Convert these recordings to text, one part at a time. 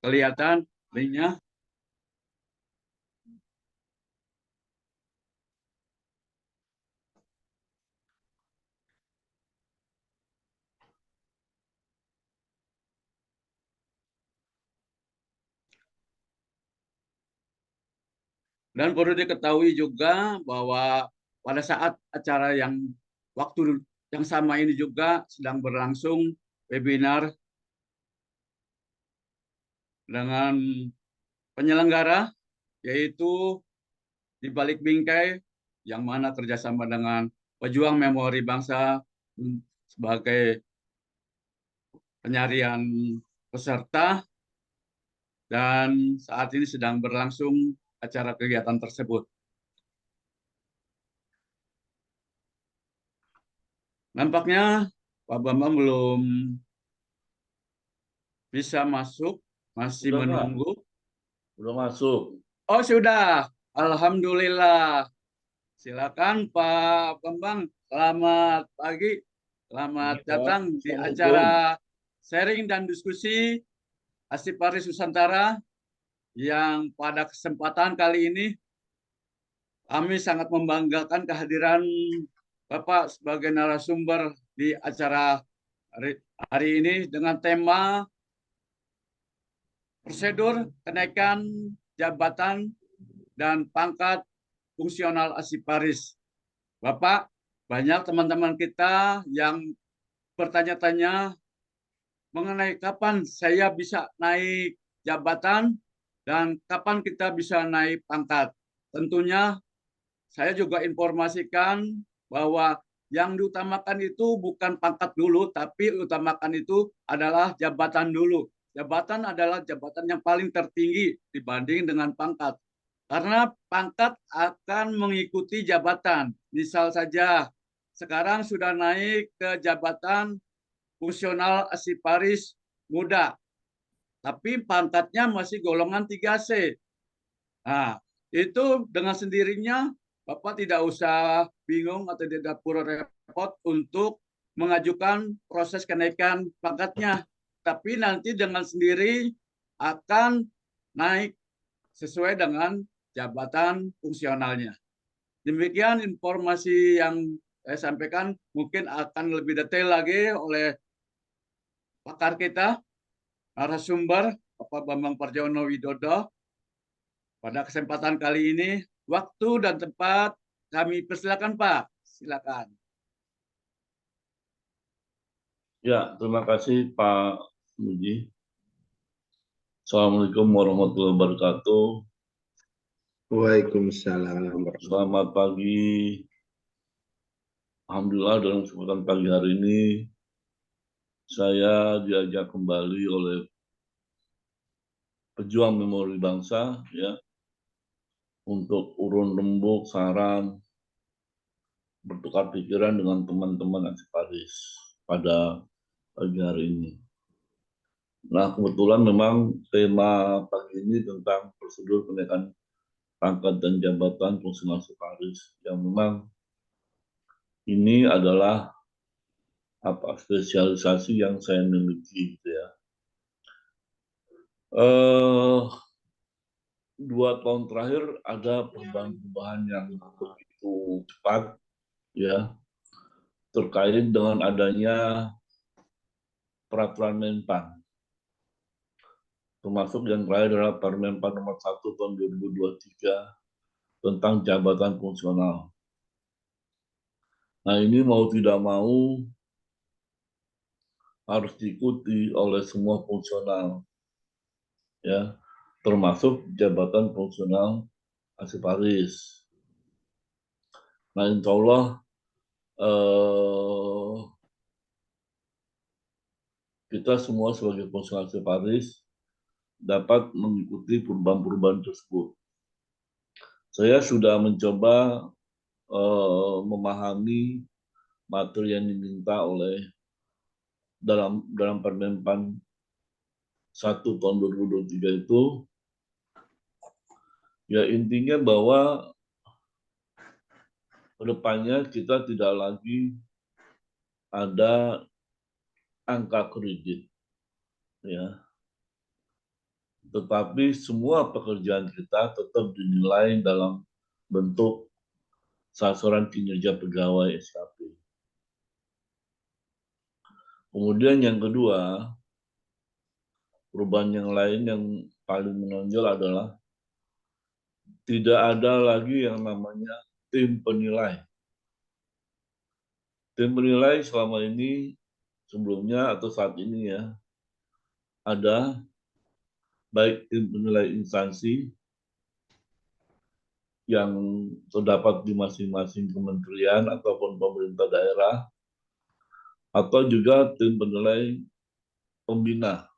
Kelihatan linknya. Dan perlu diketahui juga bahwa pada saat acara yang waktu yang sama ini juga sedang berlangsung webinar dengan penyelenggara, yaitu di balik bingkai yang mana kerjasama dengan Pejuang Memori Bangsa sebagai penyarian peserta, dan saat ini sedang berlangsung acara kegiatan tersebut. Nampaknya Pak Bambang belum bisa masuk, masih Sudah, Pak. menunggu. Sudah masuk. Oh, sudah. Alhamdulillah. Silakan Pak Bambang. Selamat pagi. Selamat Ini, Pak. datang di Assalamualaikum. acara sharing dan diskusi Asiparis Nusantara yang pada kesempatan kali ini kami sangat membanggakan kehadiran Bapak sebagai narasumber di acara hari ini dengan tema prosedur kenaikan jabatan dan pangkat fungsional Asiparis. Bapak, banyak teman-teman kita yang bertanya-tanya mengenai kapan saya bisa naik jabatan dan kapan kita bisa naik pangkat. Tentunya saya juga informasikan bahwa yang diutamakan itu bukan pangkat dulu, tapi utamakan itu adalah jabatan dulu. Jabatan adalah jabatan yang paling tertinggi dibanding dengan pangkat. Karena pangkat akan mengikuti jabatan. Misal saja, sekarang sudah naik ke jabatan fungsional Asiparis muda, tapi pangkatnya masih golongan 3C. Nah, itu dengan sendirinya Bapak tidak usah bingung atau tidak perlu repot untuk mengajukan proses kenaikan pangkatnya. Tapi nanti dengan sendiri akan naik sesuai dengan jabatan fungsionalnya. Demikian informasi yang saya sampaikan, mungkin akan lebih detail lagi oleh pakar kita, narasumber Bapak Bambang Parjono Widodo. Pada kesempatan kali ini, waktu dan tempat kami persilakan Pak. Silakan. Ya, terima kasih Pak Muji. Assalamualaikum warahmatullahi wabarakatuh. Waalaikumsalam. Selamat pagi. Alhamdulillah dalam kesempatan pagi hari ini saya diajak kembali oleh Pejuang Memori Bangsa ya untuk urun rembuk saran bertukar pikiran dengan teman-teman Asiparis pada pagi hari ini. Nah, kebetulan memang tema pagi ini tentang prosedur kenaikan pangkat dan jabatan fungsional Asiparis yang memang ini adalah spesialisasi yang saya miliki gitu ya. 2 tahun terakhir ada perubahan-perubahan yang begitu cepat ya terkait dengan adanya peraturan Menpan, termasuk yang terakhir adalah Permenpan nomor 1 tahun 2023 tentang jabatan fungsional. Nah, ini mau tidak mau harus diikuti oleh semua fungsional ya, termasuk jabatan fungsional Asiparis. Nah, insya Allah kita semua sebagai fungsional Asiparis dapat mengikuti perubahan-perubahan tersebut. Saya sudah mencoba memahami materi yang diminta oleh dalam Permenpan 1 tahun 2023 itu, ya intinya bahwa kedepannya kita tidak lagi ada angka kredit, ya. tetapi semua pekerjaan kita tetap dinilai dalam bentuk sasaran kinerja pegawai SKP. Kemudian yang kedua, perubahan yang lain yang paling menonjol adalah tidak ada lagi yang namanya tim penilai. Tim penilai selama ini, sebelumnya atau saat ini ya, ada baik tim penilai instansi yang terdapat di masing-masing kementerian ataupun pemerintah daerah, atau juga tim penilai pembina.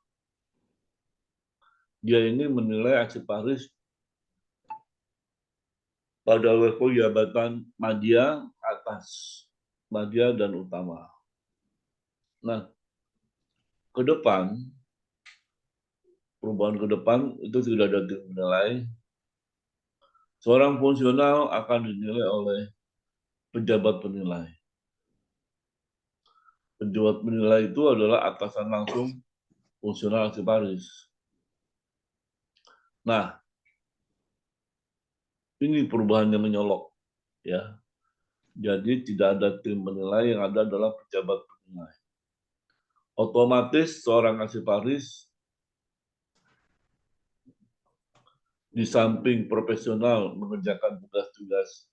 Dia ini menilai Aksiparis pada level jabatan madya atas, madya dan utama. Nah, ke depan, perubahan ke depan itu tidak ada tim penilai. Seorang fungsional akan dinilai oleh pejabat penilai. Pejabat penilai itu adalah atasan langsung fungsional Aksiparis. Nah, ini perubahan yang menyolok, ya. Jadi tidak ada tim penilai, yang ada adalah pejabat penilai. Otomatis seorang Aksiparis di samping profesional mengerjakan tugas-tugas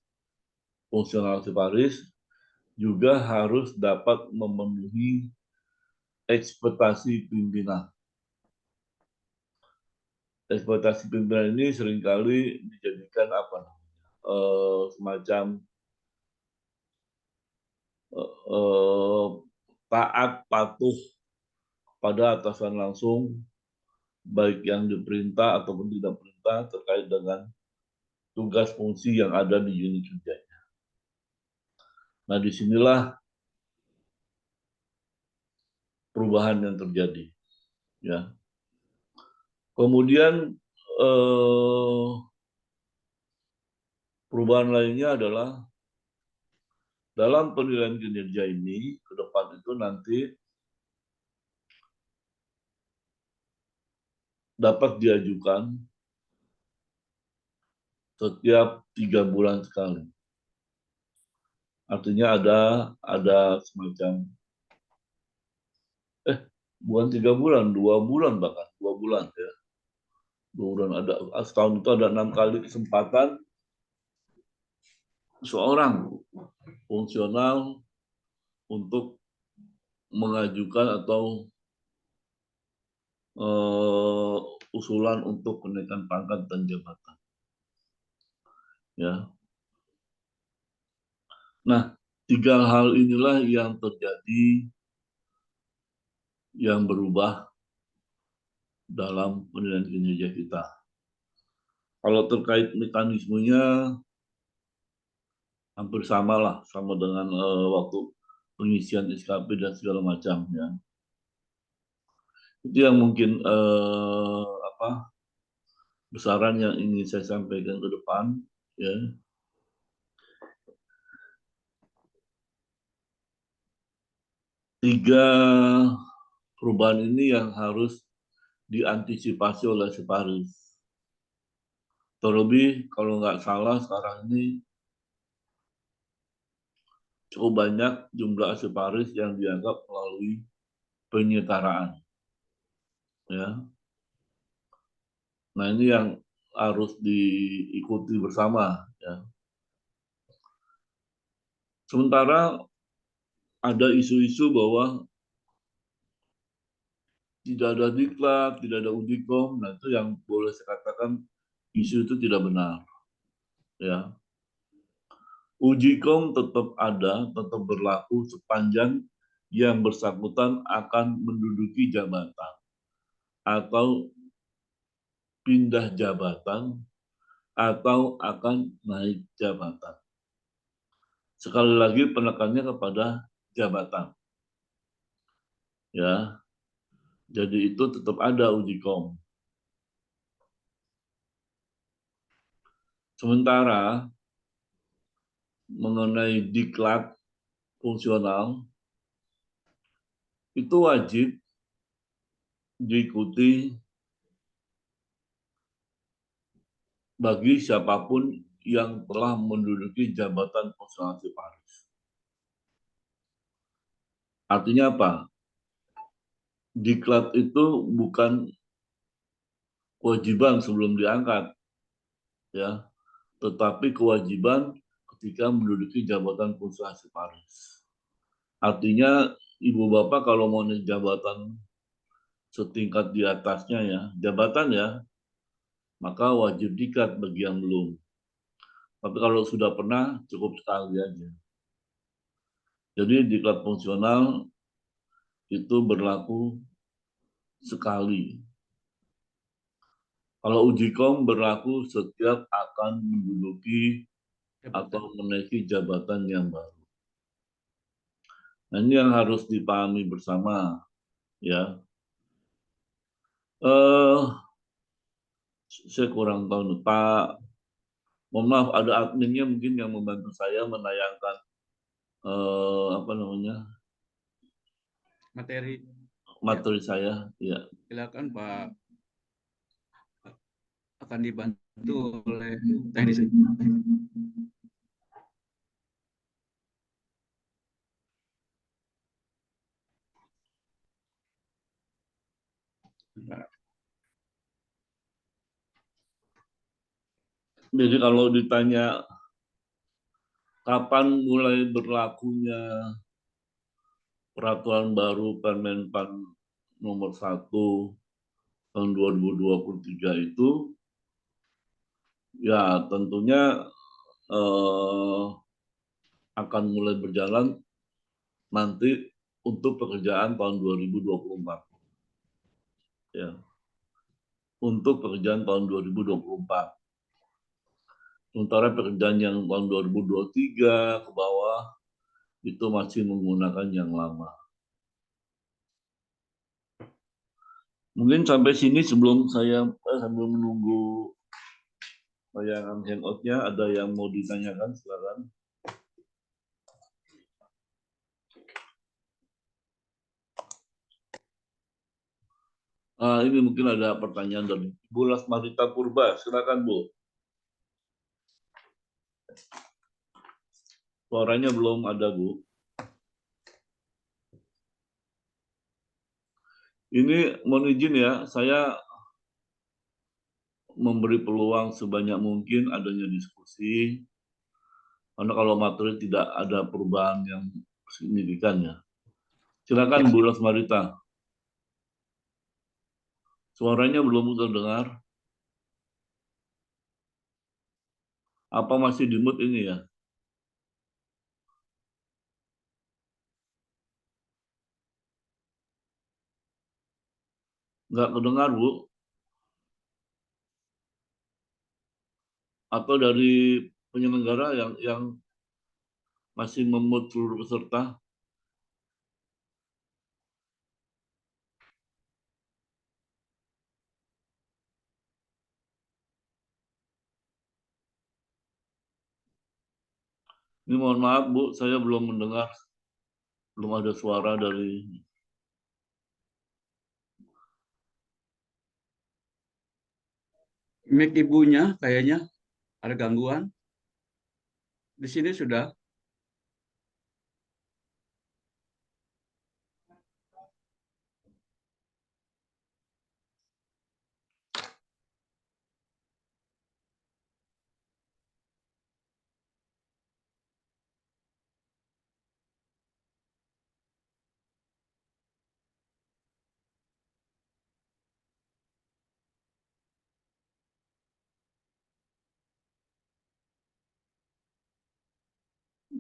fungsional Aksiparis, juga harus dapat memenuhi ekspektasi pimpinan. Ekspektasi pimpinan ini seringkali dijadikan semacam taat patuh pada atasan langsung, baik yang diperintah ataupun tidak perintah terkait dengan tugas fungsi yang ada di unit kerjanya. Nah, disinilah perubahan yang terjadi. Ya. Kemudian perubahan lainnya adalah dalam penilaian kinerja ini ke depan itu nanti dapat diajukan setiap 3 bulan sekali. Artinya ada semacam bukan 3 bulan, 2 bulan bahkan 2 bulan ya. 2 bulan ada setahun itu ada 6 kali kesempatan seorang fungsional untuk mengajukan atau usulan untuk kenaikan pangkat dan jabatan. Ya. Nah, 3 hal inilah yang terjadi, yang berubah dalam penilaian kinerja kita. Kalau terkait mekanismenya hampir sama dengan waktu pengisian SKP dan segala macam ya. Itu yang mungkin besaran yang ingin saya sampaikan ke depan ya. Tiga perubahan ini yang harus diantisipasi oleh Aksiparis. Terlebih kalau nggak salah sekarang ini cukup banyak jumlah Aksiparis yang dianggap melalui penyetaraan. Ya. Nah, ini yang harus diikuti bersama. Ya. Sementara ada isu-isu bahwa tidak ada diklat, tidak ada ujikom, nah itu yang boleh saya katakan isu itu tidak benar. Ya. Ujikom tetap ada, tetap berlaku sepanjang yang bersangkutan akan menduduki jabatan atau pindah jabatan atau akan naik jabatan. Sekali lagi penekannya kepada jabatan. Ya. Jadi itu tetap ada ujikom. Sementara mengenai diklat fungsional itu wajib diikuti bagi siapapun yang telah menduduki jabatan fungsional sekretaris. Artinya apa? Diklat itu bukan kewajiban sebelum diangkat, ya, tetapi kewajiban ketika menduduki jabatan fungsional sekretaris. Artinya ibu bapak kalau mau naik jabatan setingkat di atasnya ya, jabatan ya, maka wajib diklat bagi yang belum. Tapi kalau sudah pernah, cukup sekali aja. Jadi diklat fungsional itu berlaku sekali. Kalau uji kom berlaku setiap akan menduduki atau menaiki jabatan yang baru. Nah, ini yang harus dipahami bersama, ya. Saya kurang tahu nih, Pak. Mohon maaf, ada adminnya mungkin yang membantu saya menayangkan apa namanya materi saya. Ya. Silakan Pak, akan dibantu oleh teknis. Jadi kalau ditanya kapan mulai berlakunya peraturan baru Permenpan nomor 1 tahun 2023 itu, ya tentunya akan mulai berjalan nanti untuk pekerjaan tahun 2024. Ya, untuk pekerjaan tahun 2024. Sementara pekerjaan yang tahun 2023 ke bawah itu masih menggunakan yang lama. Mungkin sampai sini sebelum saya sambil menunggu tayangan hangout-nya, ada yang mau ditanyakan, silakan. Ini mungkin ada pertanyaan dari Bu Lasmarita Purba, silakan Bu. Suaranya belum ada Bu. Ini mohon izin ya, saya memberi peluang sebanyak mungkin adanya diskusi, karena kalau materi tidak ada perubahan yang signifikan ya. Silakan Bu Lasmarita. Suaranya belum terdengar. Apa masih di mute ini ya? Nggak kedengar Bu? Atau dari penyelenggara yang masih memut seluruh peserta? Ini mohon maaf Bu, saya belum mendengar, belum ada suara dari. Mic ibunya kayaknya ada gangguan. Di sini sudah.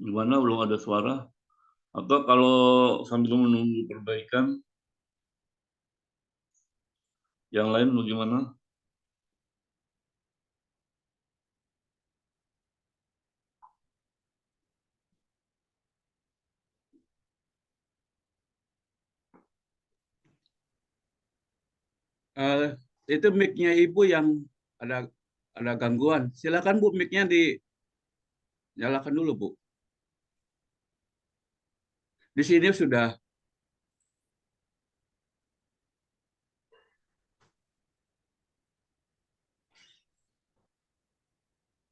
Gimana, belum ada suara? Atau kalau sambil menunggu perbaikan, yang lain bagaimana? Eh, itu mic-nya ibu yang ada ada gangguan. Silakan Bu, mic-nya dinyalakan dulu Bu. Di sini sudah.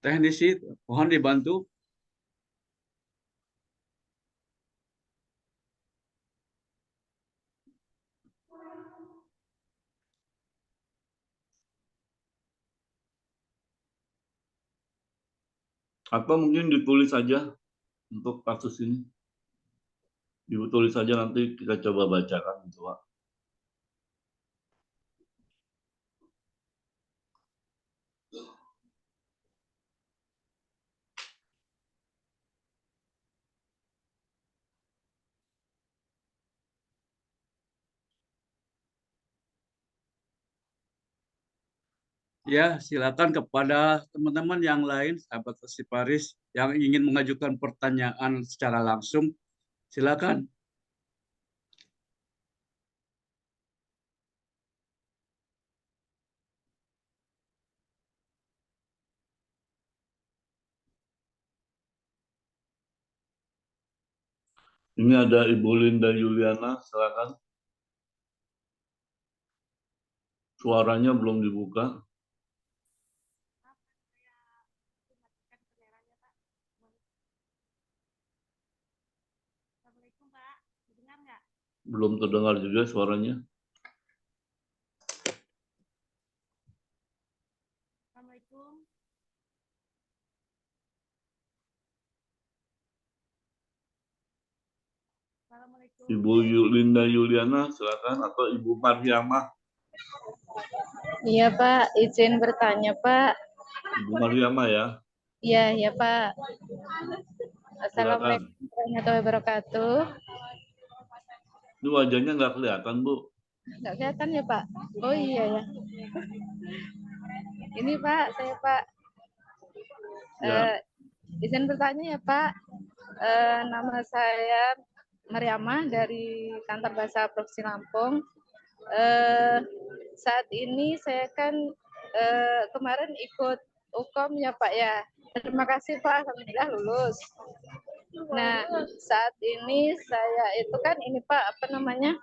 Teknisi, mohon dibantu. Atau mungkin ditulis saja untuk kasus ini. Ditulis saja, nanti kita coba bacakan gitu, Pak. Ya, silakan kepada teman-teman yang lain, sahabat Osiparis, yang ingin mengajukan pertanyaan secara langsung, silakan. Ini ada Ibu Linda Yuliana, silakan. Suaranya belum dibuka. Assalamualaikum Pak, dengar nggak? Belum terdengar juga suaranya. Assalamualaikum. Assalamualaikum. Ibu Linda Yuliana, silakan. Atau Ibu Mariamah. Iya Pak, izin bertanya Pak. Ibu Mariamah ya. Iya, ya Pak. Silakan. Assalamualaikum warahmatullahi wabarakatuh. Ini wajahnya nggak kelihatan, Bu. Nggak kelihatan ya Pak? Oh iya ya. Ini Pak, saya Pak. Ya. Izin bertanya ya Pak. Nama saya Mariamah dari Kantor Bahasa Provinsi Lampung. Saat ini saya kan kemarin ikut UKOM ya Pak ya. Terima kasih Pak, alhamdulillah lulus. Nah, saat ini saya itu kan ini Pak, apa namanya,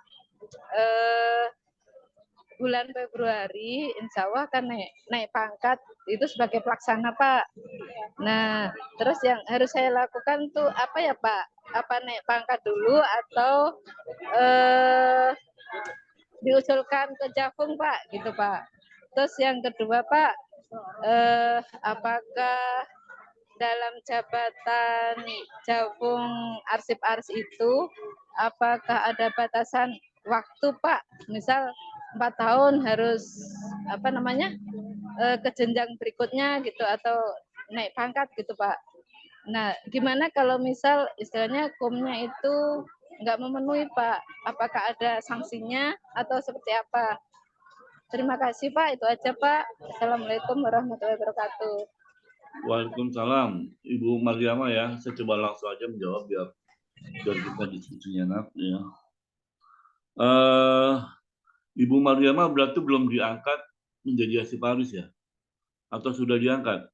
bulan Februari, insya Allah akan naik pangkat itu sebagai pelaksana Pak. Nah, terus yang harus saya lakukan tuh apa ya Pak? Apa naik pangkat dulu atau diusulkan ke Jafung Pak, gitu Pak. Terus yang kedua Pak, apakah dalam jabatan Jafung Arsip-Ars itu apakah ada batasan waktu Pak? Misal 4 tahun harus apa namanya ke jenjang berikutnya gitu atau naik pangkat gitu Pak. Nah, gimana kalau misal istilahnya kumnya itu nggak memenuhi Pak? Apakah ada sanksinya atau seperti apa? Terima kasih Pak, itu aja Pak. Assalamualaikum warahmatullahi wabarakatuh. Waalaikumsalam. Ibu Mariamah ya, saya coba langsung aja menjawab biar kita diskusinya enak ya. Ibu Mariamah berarti belum diangkat menjadi Asiparis ya? Atau sudah diangkat?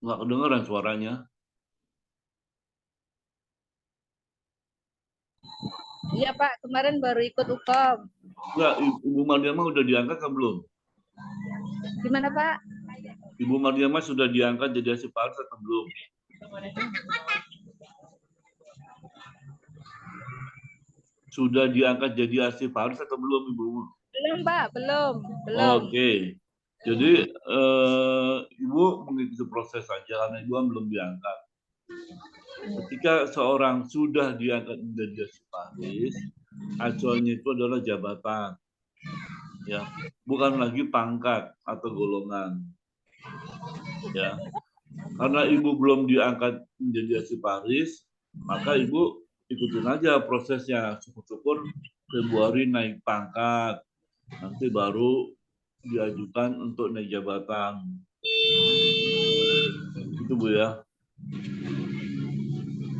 Nggak kedengeran suaranya. Iya Pak, kemarin baru ikut UKOM. Enggak, Ibu Mariamah udah diangkat kan belum? Gimana Pak? Ibu Mariamah sudah diangkat jadi Asiparis atau belum? Sudah diangkat jadi Asiparis atau belum, Ibu? Belum Pak, belum. Oke. Jadi Ibu mengikuti proses saja karena Ibu belum diangkat. Ketika seorang sudah diangkat menjadi Asiparis, acuannya itu adalah jabatan, ya, bukan lagi pangkat atau golongan, ya. Karena Ibu belum diangkat menjadi Asiparis, maka Ibu ikutin aja prosesnya. Syukur-syukur Februari naik pangkat, nanti baru diajukan untuk naik jabatan. Itu Bu ya.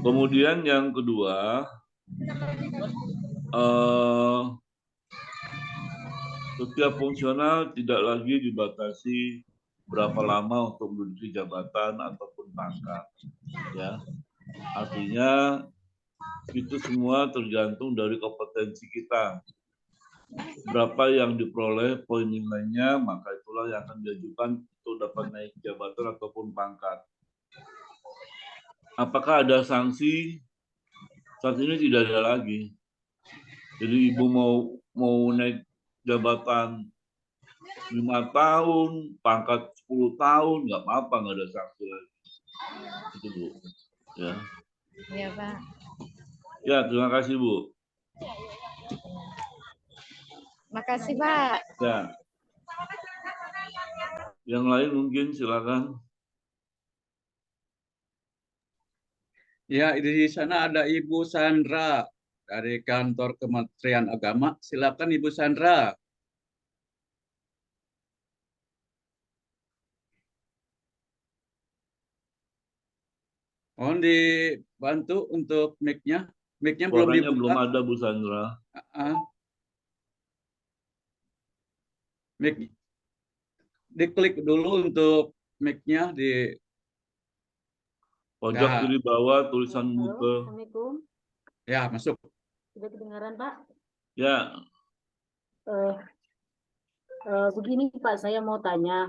Kemudian yang kedua, setiap fungsional tidak lagi dibatasi berapa lama untuk menduduki jabatan ataupun pangkat, ya. Artinya itu semua tergantung dari kompetensi kita. Berapa yang diperoleh poin nilainya, maka itulah struktural yang akan diajukan untuk dapat naik jabatan ataupun pangkat. Apakah ada sanksi? Saat ini tidak ada lagi. Jadi ibu mau naik jabatan 5 tahun, pangkat 10 tahun, nggak apa-apa, nggak ada sanksi lagi. Itu Bu. Ya. Iya, Pak. Ya, terima kasih Bu. Makasih, Pak. Ya. Yang lain mungkin silakan. Ya, di sana ada Ibu Sandra dari kantor Kementerian Agama. Silakan Ibu Sandra. Mohon dibantu untuk mic-nya. Mic-nya belum Suaranya dibuka. belum ada Bu Sandra. Mic diklik dulu untuk mic-nya di Pojok ya, kiri bawah tulisan Halo, mute. Assalamualaikum. ya masuk. Sudah kedengaran, Pak? Ya, Eh, begini, Pak, saya mau tanya.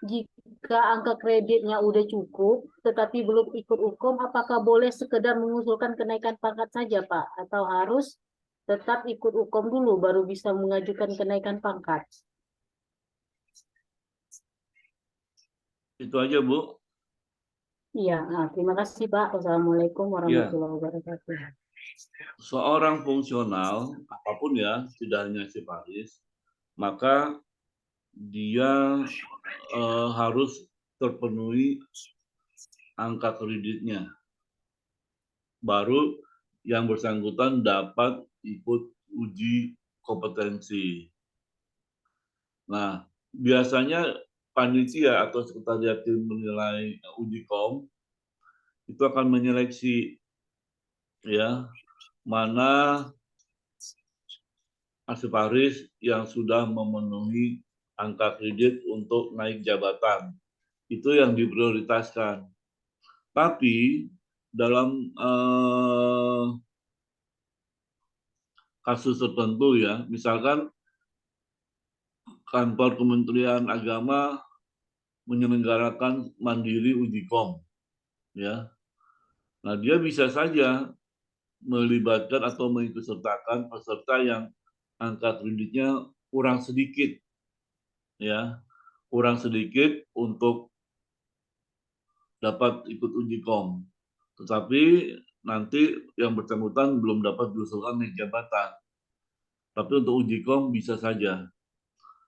Jika angka kreditnya udah cukup, tetapi belum ikut hukum, apakah boleh sekedar mengusulkan kenaikan pangkat saja, Pak? Atau harus tetap ikut hukum dulu, baru bisa mengajukan kenaikan pangkat? itu aja Bu. Iya, nah, terima kasih, Pak. Wassalamualaikum warahmatullahi wabarakatuh. Seorang fungsional, apapun ya, tidak hanya Arsiparis, maka dia harus terpenuhi angka kreditnya. Baru yang bersangkutan dapat ikut uji kompetensi. Nah, biasanya panitia atau sekretariat tim menilai uji kom itu akan menyeleksi ya mana Arsiparis yang sudah memenuhi angka kredit untuk naik jabatan. Itu yang diprioritaskan. Tapi dalam kasus tertentu ya, misalkan kantor Kementerian Agama menyelenggarakan mandiri uji kom, ya. Nah, dia bisa saja melibatkan atau mengikutsertakan peserta yang angka kreditnya kurang sedikit, ya, kurang sedikit untuk dapat ikut uji kom. Tetapi nanti yang bersangkutan belum dapat diusulkan naik jabatan. Tapi untuk uji kom bisa saja.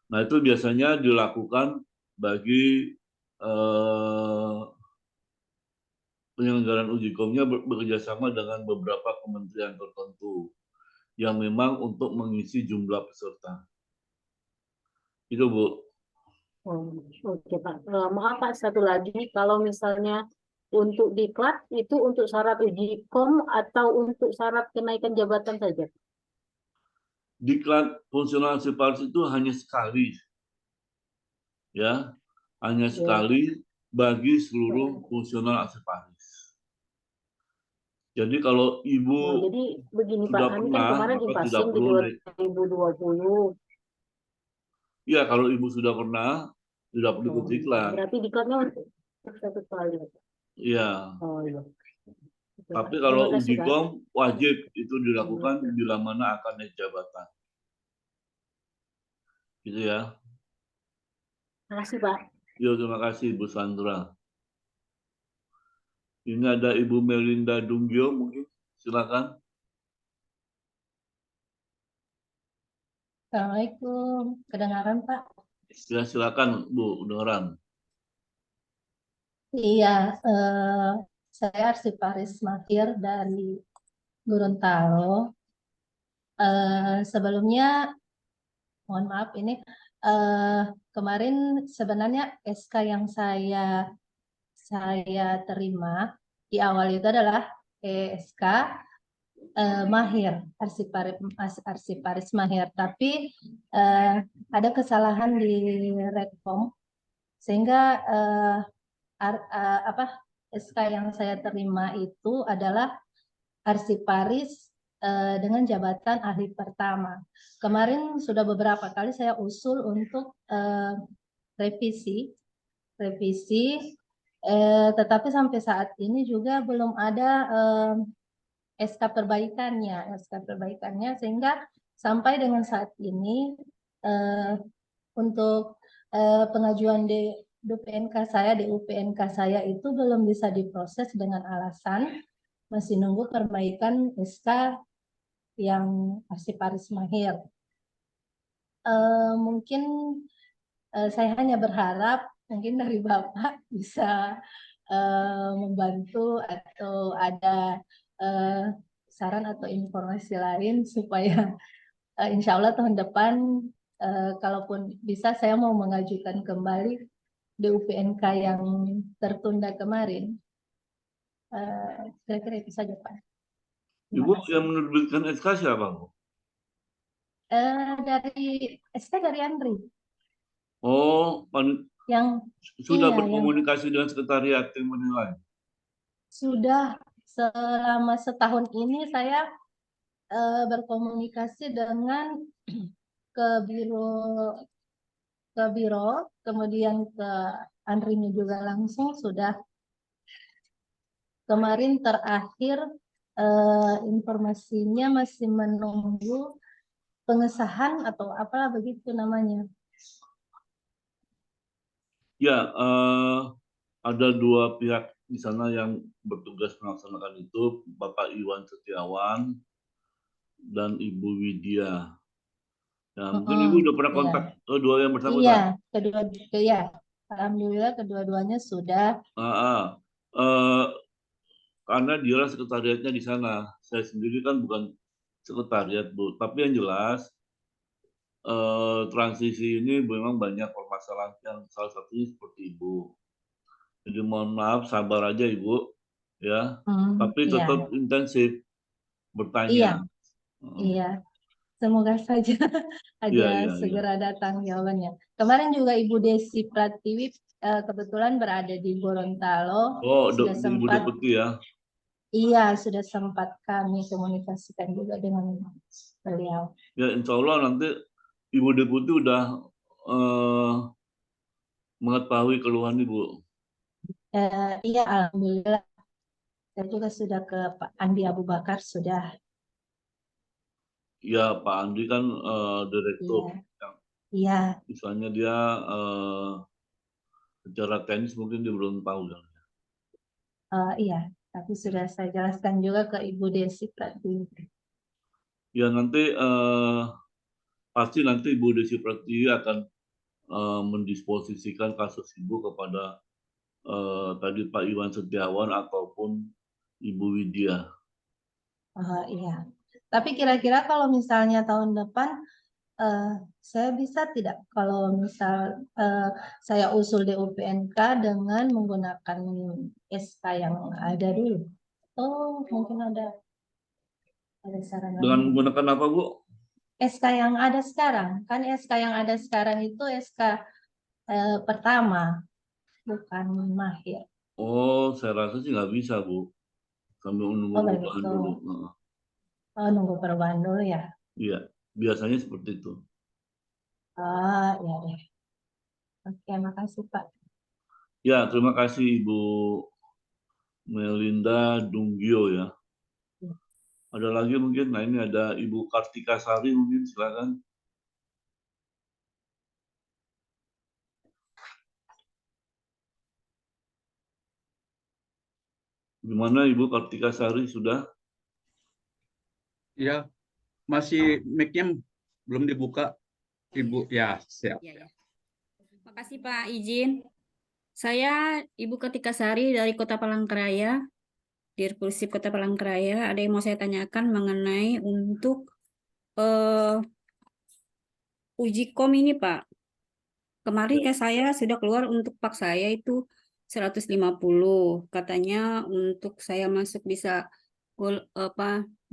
Nah, itu biasanya dilakukan bagi penyelenggaraan uji komnya bekerjasama dengan beberapa kementerian tertentu yang memang untuk mengisi jumlah peserta. Itu Bu. Oh, oke, Pak. Maaf, Pak, satu lagi. Kalau misalnya untuk diklat, itu untuk syarat uji kom atau untuk syarat kenaikan jabatan saja? Diklat fungsional Arsiparis itu hanya sekali, ya, hanya sekali bagi seluruh fungsional Arsiparis. Jadi kalau Ibu Jadi begini, Pak, sudah kami kan pernah, kemarin maka tidak divaksin di perlu. 2020. Ya, kalau Ibu sudah pernah, tidak perlu ikut diklat. Berarti diklatnya untuk satu kali. Iya. Oh iya. Oke, Tapi Pak. kalau Terima kasih, uji Pak. kom wajib itu dilakukan bila mana akan naik jabatan. Gitu ya. Terima kasih, Pak. Yo, terima kasih Ibu Sandra. Ini ada Ibu Melinda Dunggio, mungkin silakan. Assalamualaikum, kedengaran Pak? Ya, silakan Bu, kedengaran. Iya, saya Arsiparis Mahir dari Gorontalo. Sebelumnya, mohon maaf ini kemarin sebenarnya SK yang saya terima di awal itu adalah SK Mahir, Arsiparis Mahir, tapi ada kesalahan di Rekom sehingga SK yang saya terima itu adalah Arsiparis dengan jabatan ahli pertama. Kemarin sudah beberapa kali saya usul untuk revisi, tetapi sampai saat ini juga belum ada SK perbaikannya, sehingga sampai dengan saat ini untuk pengajuan DUPNK saya itu belum bisa diproses dengan alasan masih nunggu perbaikan SK yang Arsiparis Mahir. Mungkin saya hanya berharap mungkin dari Bapak bisa membantu atau ada saran atau informasi lain supaya insya Allah tahun depan kalaupun bisa saya mau mengajukan kembali DUPNK yang tertunda kemarin. Kira-kira itu saja Pak. Terima Ibu kasih. yang menerbitkan SK siapa, Bu? Dari SK dari Andri Oh, yang sudah iya, yang berkomunikasi dengan sekretariat tim menilai. sudah selama setahun ini saya berkomunikasi dengan ke biro, kemudian ke Andrinya juga langsung sudah. Kemarin terakhir informasinya masih menunggu pengesahan atau apalah begitu namanya. Ya, ada dua pihak di sana yang bertugas melaksanakan itu, Bapak Iwan Setiawan dan Ibu Widya. Ya, mungkin Ibu udah pernah Iya. kontak dua yang Iya, bersangkutan? ya. Alhamdulillah kedua-duanya sudah. Karena dia sekretariatnya di sana. Saya sendiri kan bukan sekretariat, Bu. Tapi yang jelas, transisi ini memang banyak permasalahan yang salah satunya seperti Ibu. Jadi mohon maaf, sabar aja Ibu, ya. Tapi Iya, tetap intensif iya, bertanya. iya. Semoga saja Iya, ada iya, iya. segera datang jawabannya. Kemarin juga Ibu Desi Pratiwi kebetulan berada di Gorontalo, Oh, sudah Ibu sempat, Deputi ya. iya sudah sempat kami komunikasikan juga dengan beliau. Ya, insya Allah nanti Ibu Deputi udah mengetahui keluhan Ibu. Iya, alhamdulillah. Saya juga sudah ke Pak Andi Abu Bakar sudah. Ya, Pak Andi kan direktur. Iya, Misalnya dia secara teknis mungkin dia belum tahu. iya. Tapi sudah saya jelaskan juga ke Ibu Desi Pratiwi. Ya, nanti pasti nanti Ibu Desi Pratiwi akan mendisposisikan kasus Ibu kepada tadi Pak Iwan Setiawan ataupun Ibu Widya. Iya. Tapi kira-kira kalau misalnya tahun depan saya bisa tidak kalau misal saya usul DUPNK dengan menggunakan SK yang ada dulu? Oh, mungkin ada saran Dengan lain. menggunakan apa, Bu? SK yang ada sekarang, kan SK yang ada sekarang itu SK pertama, bukan mahir. Oh, saya rasa sih nggak bisa, Bu. Sambil menunggu Oh, perubahan begitu. dulu. Oh, nunggu perubahan dulu ya. Iya, biasanya seperti itu. Ya deh. Oke, makasih Pak. Ya, terima kasih Ibu Melinda Dunggio ya. Ada lagi mungkin? Nah, ini ada Ibu Kartika Sari mungkin, silakan. Gimana Ibu Kartika Sari sudah? Ya, masih mic-nya belum dibuka, Ibu. Ya, siap. Ya. Makasih Pak, izin. Saya Ibu Kartika Sari dari Kota Palangkaraya, Dirpusip Kota Palangkaraya. Ada yang mau saya tanyakan mengenai untuk uji kom ini Pak. Kemarin saya sudah keluar untuk pak saya itu 150. Katanya untuk saya masuk bisa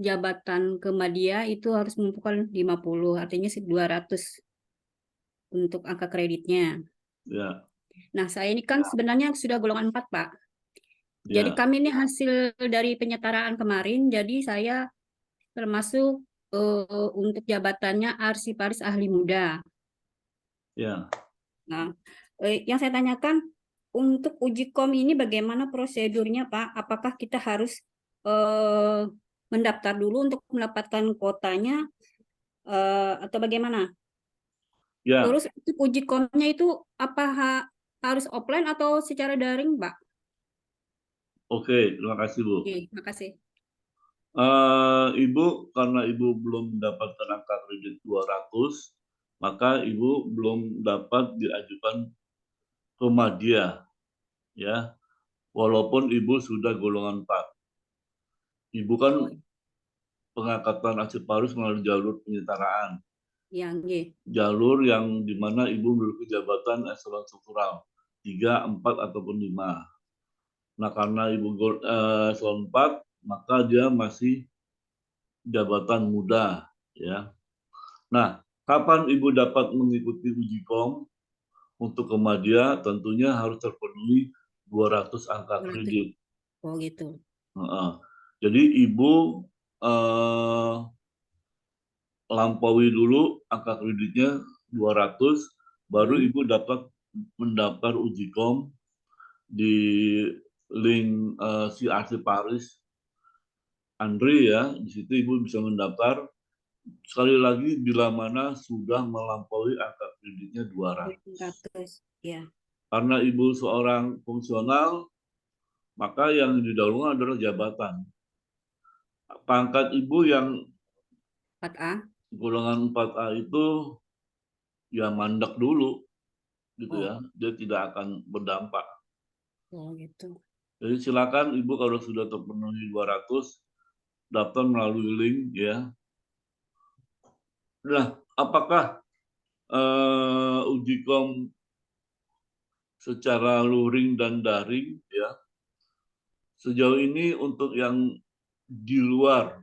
jabatan ke media itu harus mengumpulkan 50, artinya 200 untuk angka kreditnya. Ya. Nah, saya ini kan sebenarnya sudah golongan 4, Pak. Ya. Jadi kami ini hasil dari penyetaraan kemarin, jadi saya termasuk untuk jabatannya Arsiparis Ahli Muda. Ya. Nah, Yang saya tanyakan untuk uji kom ini bagaimana prosedurnya, Pak? Apakah kita harus mendaftar dulu untuk mendapatkan kuotanya atau bagaimana? Ya, Terus untuk uji komnya itu apa harus offline atau secara daring, Pak? oke, terima kasih Bu. Oke, makasih. Ibu, karena Ibu belum mendapatkan angka kredit 200, maka Ibu belum dapat diajukan ke Madya, ya. Walaupun Ibu sudah golongan 4. Ibu kan Oh, pengangkatan aksi parus melalui jalur penyetaraan. ya, nggih. Jalur yang di mana Ibu menduduki jabatan eselon struktural 3, 4, ataupun 5. Nah, karena Ibu eselon 4, maka dia masih jabatan muda, ya. Nah, kapan Ibu dapat mengikuti uji kom untuk ke Madya? Tentunya harus terpenuhi 200 angka 200. kredit. Oh, gitu. Jadi Ibu lampaui dulu angka kreditnya 200, baru Hmm. Ibu dapat mendaftar uji kom di link CRC Paris Andri, ya. Di situ Ibu bisa mendaftar. Sekali lagi, bila mana sudah melampaui angka kreditnya 200. 200. Ya. Karena Ibu seorang fungsional, maka yang didahulukan adalah jabatan. Pangkat Ibu yang 4A. golongan 4A itu ya mandek dulu, gitu Oh, ya. Dia tidak akan berdampak. oh gitu. Jadi silakan Ibu kalau sudah terpenuhi 200, daftar melalui link, ya. Nah, apakah uji kom secara luring dan daring, ya? Sejauh ini untuk yang di luar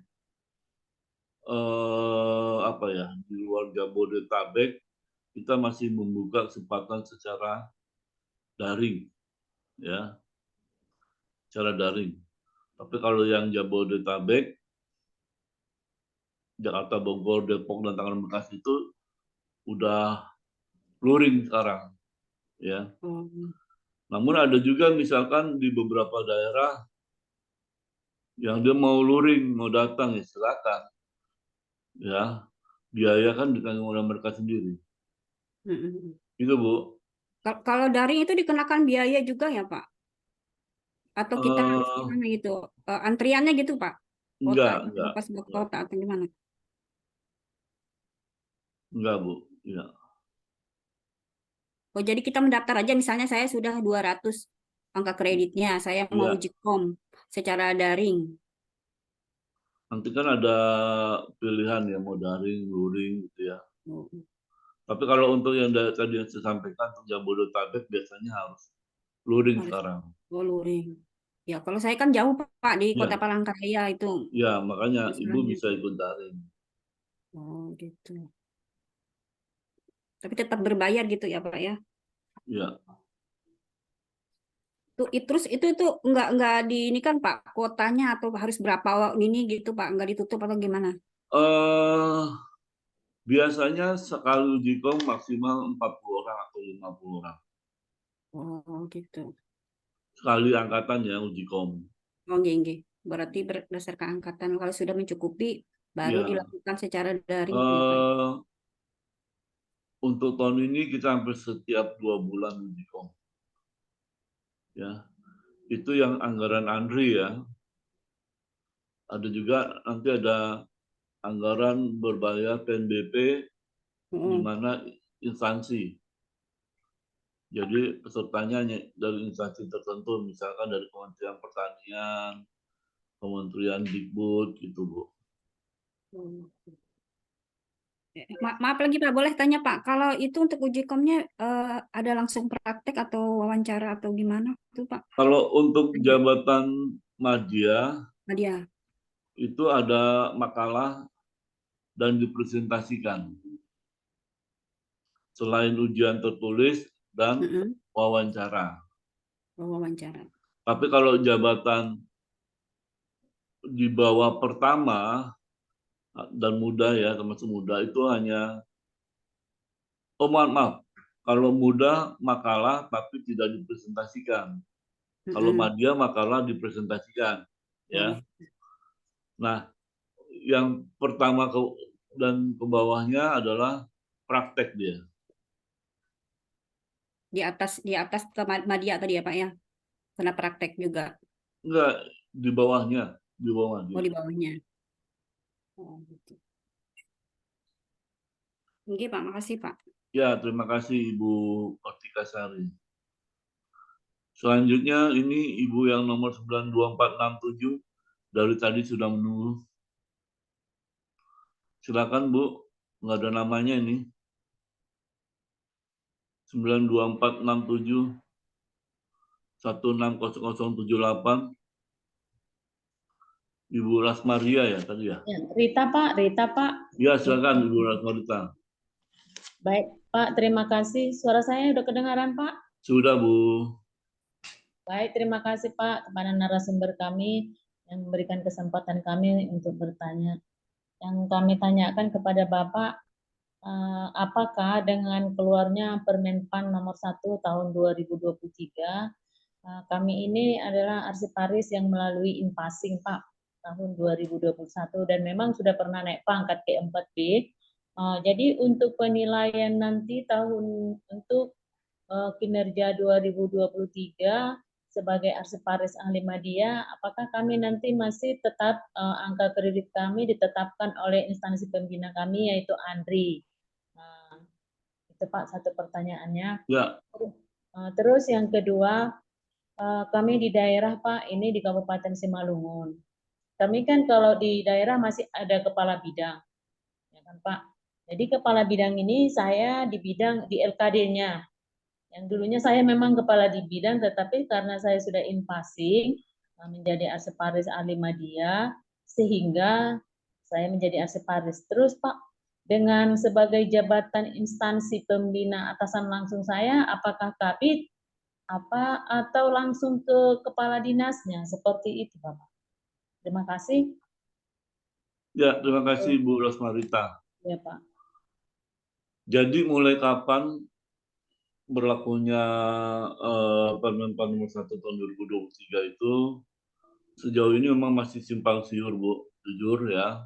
di luar Jabodetabek, kita masih membuka kesempatan secara daring, ya, secara daring. Tapi kalau yang Jabodetabek, Jakarta, Bogor, Depok, dan Tangerang, Bekasi itu udah luring sekarang, ya. Oh, Namun ada juga misalkan di beberapa daerah yang dia mau luring, mau datang, ya silakan, ya. Biaya kan ditanggung oleh mereka sendiri. Itu Bu. Kalau daring itu dikenakan biaya juga ya, Pak? Atau kita harus Eh, gimana gitu? Antriannya gitu, Pak? Kota, enggak, pas sebuah enggak, kota atau gimana? enggak Bu. Ya. Oh, jadi kita mendaftar aja, misalnya saya sudah 200 angka kreditnya, saya mau Iya, uji kom secara daring. nanti kan ada pilihan ya, mau daring, luring gitu ya. Oh, Tapi kalau untuk yang tadi yang saya sampaikan untuk Jabodetabek biasanya harus luring harus sekarang. luring. Ya, kalau saya kan jauh, Pak, di Kota Ya, Palangkaraya itu. ya makanya Ibu Misalnya. bisa ikut daring. Oh, gitu. Tapi tetap berbayar gitu ya, Pak ya? Ya. Terus itu nggak di ini kan Pak, kuotanya atau harus berapa ini gitu Pak, nggak ditutup atau gimana? Eh biasanya sekali uji kom maksimal 40 orang atau 50 orang. Oh, gitu. Sekali angkatan ya uji kom. Oh, nggih, nggih. Berarti berdasarkan angkatan kalau sudah mencukupi baru Ya. dilakukan secara daring ya Pak. Eh untuk tahun ini kita hampir setiap 2 bulan uji kom. Ya. Itu yang anggaran Andri, ya. Ada juga nanti ada anggaran berbayar PNBP di Mm-mm. mana instansi. Jadi pesertanya dari instansi tertentu, misalkan dari Kementerian Pertanian, Kementerian Dikbud, gitu Bu. Maaf lagi Pak, boleh tanya Pak, kalau itu untuk uji komnya ada langsung praktek atau wawancara atau gimana itu Pak? Kalau untuk jabatan madya Nadia. itu ada makalah dan dipresentasikan. Selain ujian tertulis dan Mm-mm. wawancara. Wawancara. Tapi kalau jabatan di bawah pertama dan muda, ya, termasuk muda, itu hanya, oh maaf, Kalau muda makalah tapi tidak dipresentasikan. Kalau madya makalah dipresentasikan, ya. Nah, yang pertama dan ke bawahnya adalah praktek dia. Di atas ke madya tadi ya Pak ya, kena praktek juga. Enggak, di bawahnya, di bawah dia. Oh di bawahnya. Oh, gitu. Oke Pak, makasih Pak. Ya, terima kasih Ibu Kartika Sari. Selanjutnya ini Ibu yang nomor 92467 dari tadi sudah menunggu. Silakan Bu, nggak ada namanya ini. 92467 160078. Ibu Rasmaria ya tadi ya? Ya, Rita Pak. Ya, silakan Ibu Rasmarita. Baik Pak, terima kasih. Suara saya udah kedengaran Pak? Sudah Bu. Baik, terima kasih Pak kepada narasumber kami yang memberikan kesempatan kami untuk bertanya. Yang kami tanyakan kepada Bapak, apakah dengan keluarnya Permenpan nomor 1 tahun 2023, kami ini adalah arsiparis yang melalui impasing Pak tahun 2021 dan memang sudah pernah naik pangkat ke 4B. Jadi untuk penilaian nanti untuk kinerja 2023 sebagai arsiparis ahli madya, apakah kami nanti masih tetap angka kredit kami ditetapkan oleh instansi pembina kami yaitu ANDRI. Itu Pak satu pertanyaannya. Ya. Terus yang kedua, kami di daerah Pak ini di Kabupaten Simalungun. Kami kan kalau di daerah masih ada kepala bidang, ya kan Pak. Jadi kepala bidang ini saya di bidang di LKD-nya. Yang dulunya saya memang kepala di bidang, tetapi karena saya sudah impasing menjadi arsiparis ahli madya, sehingga saya menjadi arsiparis. Terus Pak, dengan sebagai jabatan instansi pembina atasan langsung saya, apakah kabid atau langsung ke kepala dinasnya, seperti itu Bapak. Terima kasih. Ya, terima kasih Bu Rasmarita. Ya Pak. Jadi mulai kapan berlakunya Permenpan nomor 1 tahun 2023 itu sejauh ini memang masih simpang siur Bu, jujur ya.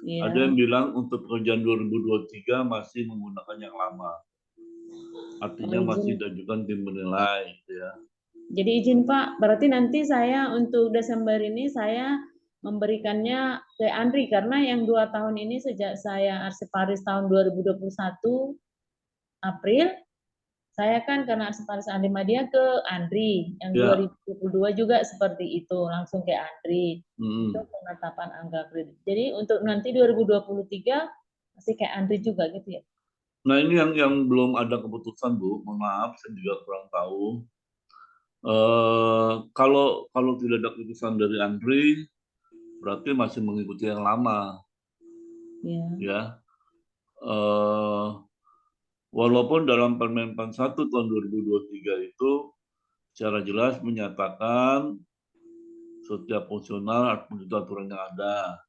Ya. Ada yang bilang untuk pekerjaan 2023 masih menggunakan yang lama. Artinya masih diajukan tim menilai gitu ya. Jadi izin Pak, berarti nanti saya untuk Desember ini saya memberikannya ke Andri karena yang 2 tahun ini sejak saya arsiparis tahun 2021 April, saya kan karena arsiparis ahli madya ke Andri, yang 2022 juga seperti itu, langsung ke Andri untuk penetapan angka kredit. Jadi untuk nanti 2023 masih ke Andri juga gitu ya? Nah ini yang belum ada keputusan Bu, mohon maaf saya juga kurang tahu. Kalau tidak ada keputusan dari Andri, berarti masih mengikuti yang lama. Ya. Walaupun dalam Permenpan 1 tahun 2023 itu secara jelas menyatakan setiap fungsional harus mengikuti aturan yang ada.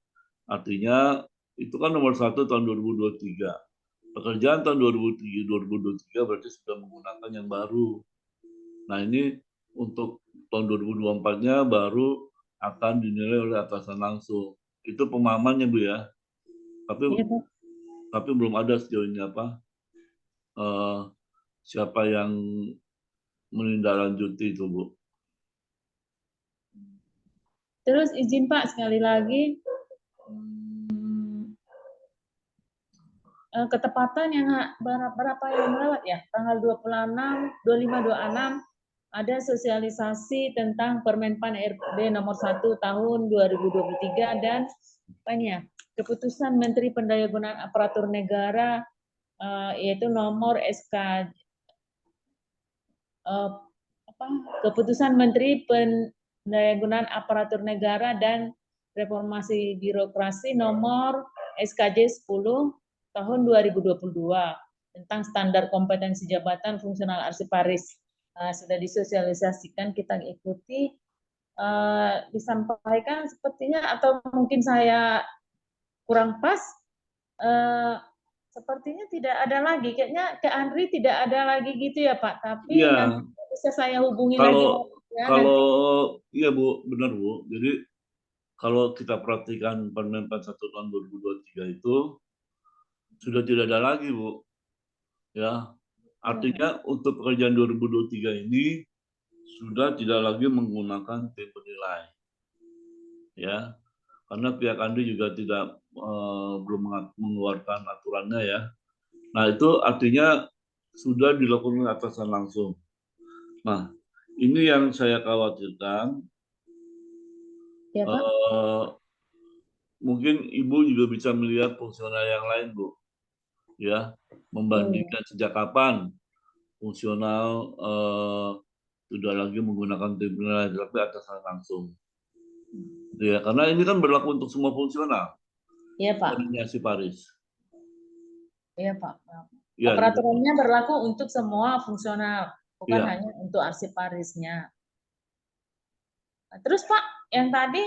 Artinya itu kan nomor 1 tahun 2023. Pekerjaan tahun 2023 berarti sudah menggunakan yang baru. Nah ini untuk tahun 2024-nya baru akan dinilai oleh atasan langsung. Itu pemahamannya Bu ya. Tapi belum ada sejauh ini siapa yang menindaklanjuti itu Bu. Terus izin Pak sekali lagi, ketepatan yang berapa yang lewat ya? Tanggal 25, 26 ada sosialisasi tentang Permenpan RB nomor 1 tahun 2023 dan apa ini ya? Keputusan Menteri Pendayagunaan Aparatur Negara yaitu nomor SK Keputusan Menteri Pendayagunaan Aparatur Negara dan Reformasi Birokrasi nomor SKJ 10 tahun 2022 tentang standar kompetensi jabatan fungsional arsiparis. Sudah disosialisasikan, kita ikuti, disampaikan sepertinya atau mungkin saya kurang pas, sepertinya tidak ada lagi. Kayaknya ke Andri tidak ada lagi gitu ya Pak. Tapi Iya, nanti bisa saya hubungi lagi. Ya, kalau iya Bu, benar Bu. Jadi kalau kita perhatikan Permenpan 1 tahun 2023 itu sudah tidak ada lagi Bu. Ya, artinya untuk pekerjaan 2023 ini sudah tidak lagi menggunakan tim penilai. Ya, karena pihak Andri juga tidak belum mengeluarkan aturannya ya. Nah, itu artinya sudah dilakukan atasan langsung. Nah, ini yang saya khawatirkan. ya Pak. Mungkin Ibu juga bisa melihat fungsional yang lain, Bu. Ya, membandingkan sejak kapan fungsional sudah lagi menggunakan tim penilai tapi atasan langsung. Ya, karena ini kan berlaku untuk semua fungsional. Iya Pak. Koordinasi Paris. Iya Pak. Ya, Peraturannya berlaku untuk semua fungsional, bukan Iya. hanya untuk arsiparisnya. Nah, terus Pak, yang tadi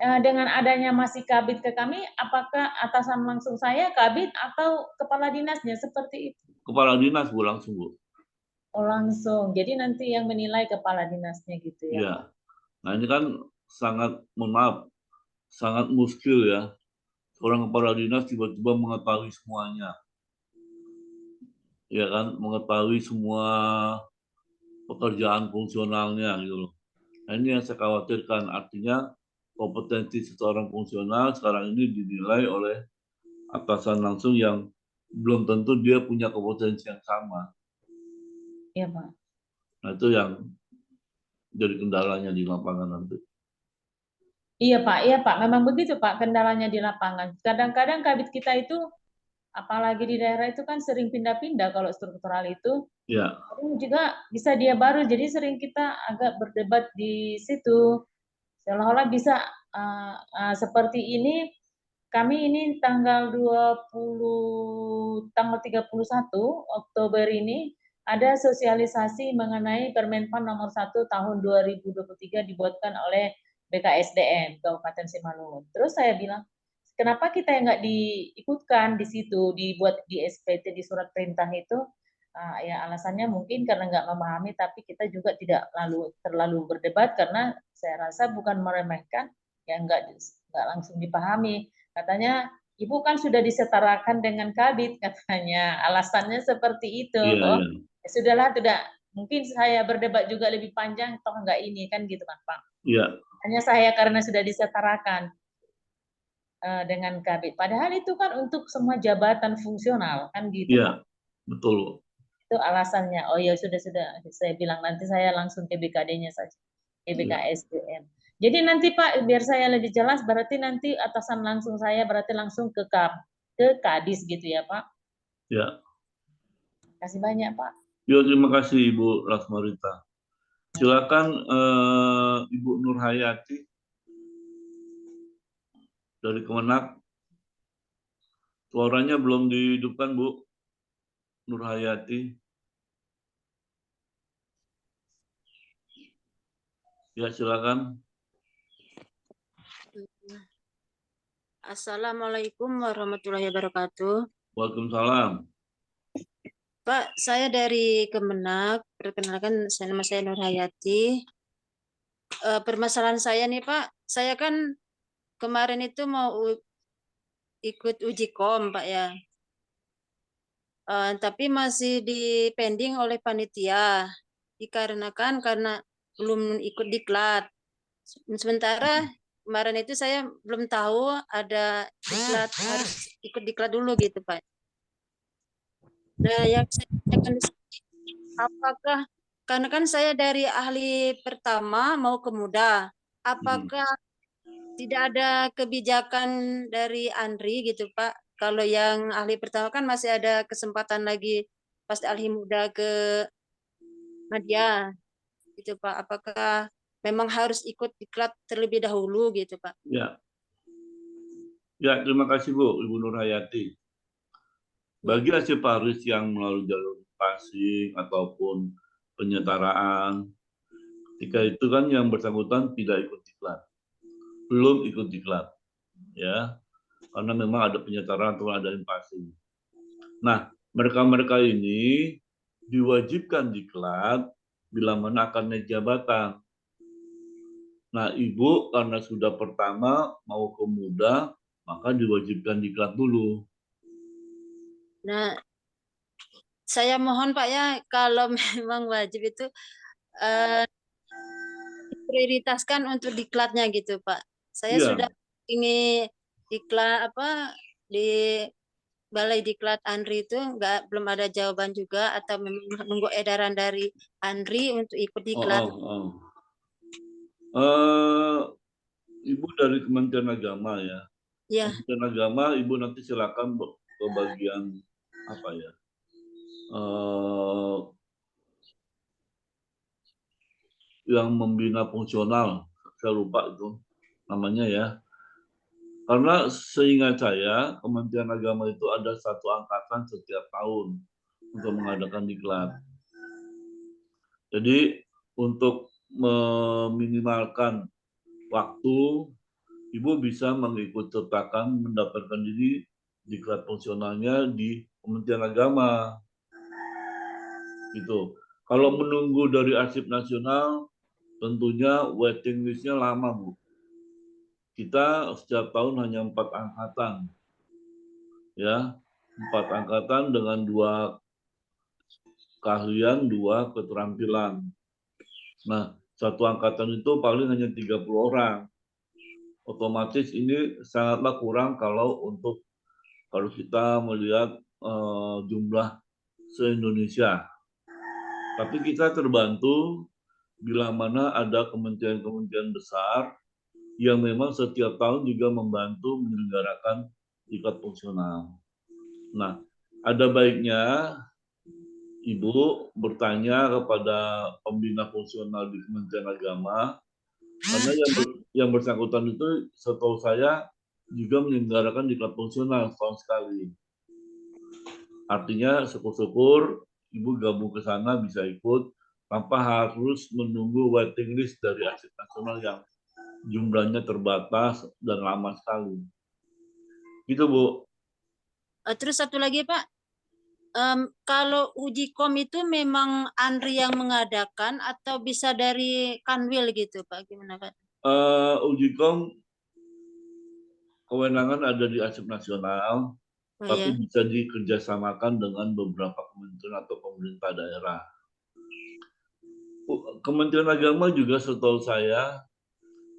dengan adanya masih kabit ke kami, apakah atasan langsung saya kabit atau kepala dinasnya seperti itu? Kepala dinas Bu langsung Bu. Oh langsung, jadi nanti yang menilai kepala dinasnya gitu ya? Iya. Nah ini kan sangat, mohon maaf, sangat muskil ya. Seorang kepala dinas tiba-tiba mengetahui semuanya. Ya kan, mengetahui semua pekerjaan fungsionalnya gitu loh. Nah ini yang saya khawatirkan, artinya kompetensi seseorang fungsional sekarang ini dinilai oleh atasan langsung yang belum tentu dia punya kompetensi yang sama. Iya Pak. Nah itu yang jadi kendalanya di lapangan nanti. Iya Pak, memang begitu Pak kendalanya di lapangan. Kadang-kadang kabit kita itu, apalagi di daerah itu kan sering pindah-pindah kalau struktural itu. Ya. Juga bisa dia baru, jadi sering kita agak berdebat di situ. Seolah-olah bisa seperti ini, kami ini tanggal 31 Oktober ini ada sosialisasi mengenai Permenpan nomor 1 tahun 2023 dibuatkan oleh BKSDM Kabupaten Simalungun. Terus saya bilang, kenapa kita yang nggak diikutkan di situ, dibuat di SPT, di surat perintah itu? Ya alasannya mungkin karena nggak memahami, tapi kita juga tidak terlalu berdebat karena saya rasa bukan meremehkan, ya nggak langsung dipahami. Katanya, Ibu kan sudah disetarakan dengan kabit katanya, alasannya seperti itu. Iya, Oh, iya. ya sudahlah, mungkin saya berdebat juga lebih panjang, toh nggak ini kan gitu kan Pak. Iya. Hanya saya karena sudah disetarakan dengan kabit. Padahal itu kan untuk semua jabatan fungsional kan gitu. Iya, betul. Itu alasannya. Oh ya sudah saya bilang nanti saya langsung ke BKD-nya saja, ke BKSDM. Jadi nanti Pak biar saya lebih jelas, berarti nanti atasan langsung saya berarti langsung ke Kadis gitu ya Pak. Ya. Terima kasih banyak Pak. Ya, terima kasih Ibu Lasmarita. Silakan Ibu Nurhayati dari Kemenak. Suaranya belum dihidupkan Bu Nurhayati. Ya, silakan. Assalamualaikum warahmatullahi wabarakatuh. Waalaikumsalam. Pak, saya dari Kemenak. Perkenalkan, nama saya Nurhayati. Permasalahan saya nih Pak, saya kan kemarin itu mau ikut uji kom Pak ya. Tapi masih dipending oleh panitia. Dikarenakan karena belum ikut diklat. Sementara kemarin itu saya belum tahu ada diklat, harus ikut diklat dulu gitu Pak. Nah, yang saya tanyakan di sini, apakah karena kan saya dari ahli pertama mau ke muda, apakah tidak ada kebijakan dari Andri gitu Pak? Kalau yang ahli pertama kan masih ada kesempatan lagi pas ahli muda ke media gitu Pak. Apakah memang harus ikut diklat terlebih dahulu gitu Pak? Ya. Ya, terima kasih Bu Ibu Nurhayati. Bagi arsiparis yang melalui jalur passing ataupun penyetaraan, ketika itu kan yang bersangkutan tidak ikut diklat, belum ikut diklat, ya, karena memang ada penyetaraan atau ada passing. Nah, mereka-mereka ini diwajibkan diklat bila mana akan naik jabatan. Nah, Ibu karena sudah pertama mau ke muda, maka diwajibkan diklat dulu. Nah, saya mohon Pak ya, kalau memang wajib itu prioritaskan untuk diklatnya gitu Pak. Saya Iya. sudah ingin diklat di Balai Diklat Andri itu belum ada jawaban juga, atau memang nunggu edaran dari Andri untuk ikut diklat. Ibu dari Kementerian Agama ya. Ya, Kementerian Agama, Ibu nanti silakan ke bagian apa ya? Yang membina fungsional, saya lupa itu namanya ya. Karena seingat saya, Kementerian Agama itu ada satu angkatan setiap tahun untuk mengadakan diklat. Jadi untuk meminimalkan waktu, Ibu bisa mengikut sertakan mendaftarkan diri diklat fungsionalnya di Kementerian Agama. Gitu. Kalau menunggu dari Arsip Nasional, tentunya waiting list-nya lama, Bu. Kita setiap tahun hanya 4 angkatan. Ya, 4 angkatan dengan 2 keahlian, 2 keterampilan. Nah, satu angkatan itu paling hanya 30 orang. Otomatis ini sangatlah kurang kalau kita melihat jumlah se-Indonesia. Tapi kita terbantu bila mana ada kementerian-kementerian besar yang memang setiap tahun juga membantu menyelenggarakan diklat fungsional. Nah, ada baiknya Ibu bertanya kepada pembina fungsional di Kementerian Agama, karena yang bersangkutan itu setahu saya juga menyelenggarakan diklat fungsional setahun sekali. Artinya syukur-syukur Ibu gabung ke sana bisa ikut tanpa harus menunggu waiting list dari Arsip Nasional yang jumlahnya terbatas dan lama sekali. Gitu, Bu. terus satu lagi Pak, kalau uji kom itu memang Andri yang mengadakan atau bisa dari Kanwil gitu Pak, gimana Pak? Uji kom kewenangan ada di Arsip Nasional, tapi bisa dikerjasamakan dengan beberapa kementerian atau pemerintah daerah. Kementerian Agama juga setahu saya,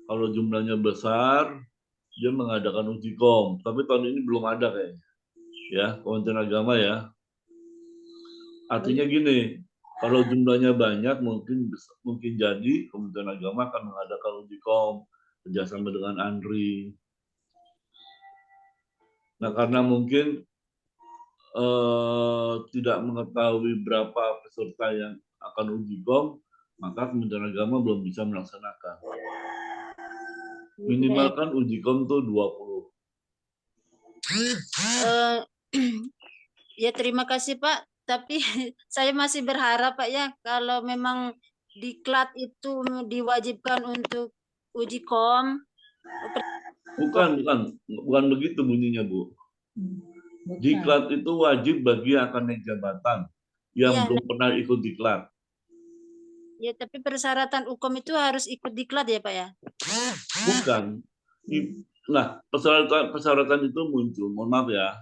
kalau jumlahnya besar, dia mengadakan uji kom. Tapi tahun ini belum ada kayaknya. Ya, Kementerian Agama ya. Artinya gini, kalau jumlahnya banyak mungkin jadi Kementerian Agama akan mengadakan uji kom kerjasama dengan Andri. Nah, karena mungkin tidak mengetahui berapa peserta yang akan uji kom, maka Kementerian Agama belum bisa melaksanakan. Minimal kan uji kom tuh 20. Ya terima kasih Pak, tapi saya masih berharap Pak ya, kalau memang diklat itu diwajibkan untuk uji kom. Bukan begitu bunyinya, Bu. Diklat itu wajib bagi yang akan naik jabatan yang belum pernah ikut diklat. Ya, tapi persyaratan UKOM itu harus ikut diklat ya Pak ya? Bukan. Nah, persyaratan itu muncul, mohon maaf ya,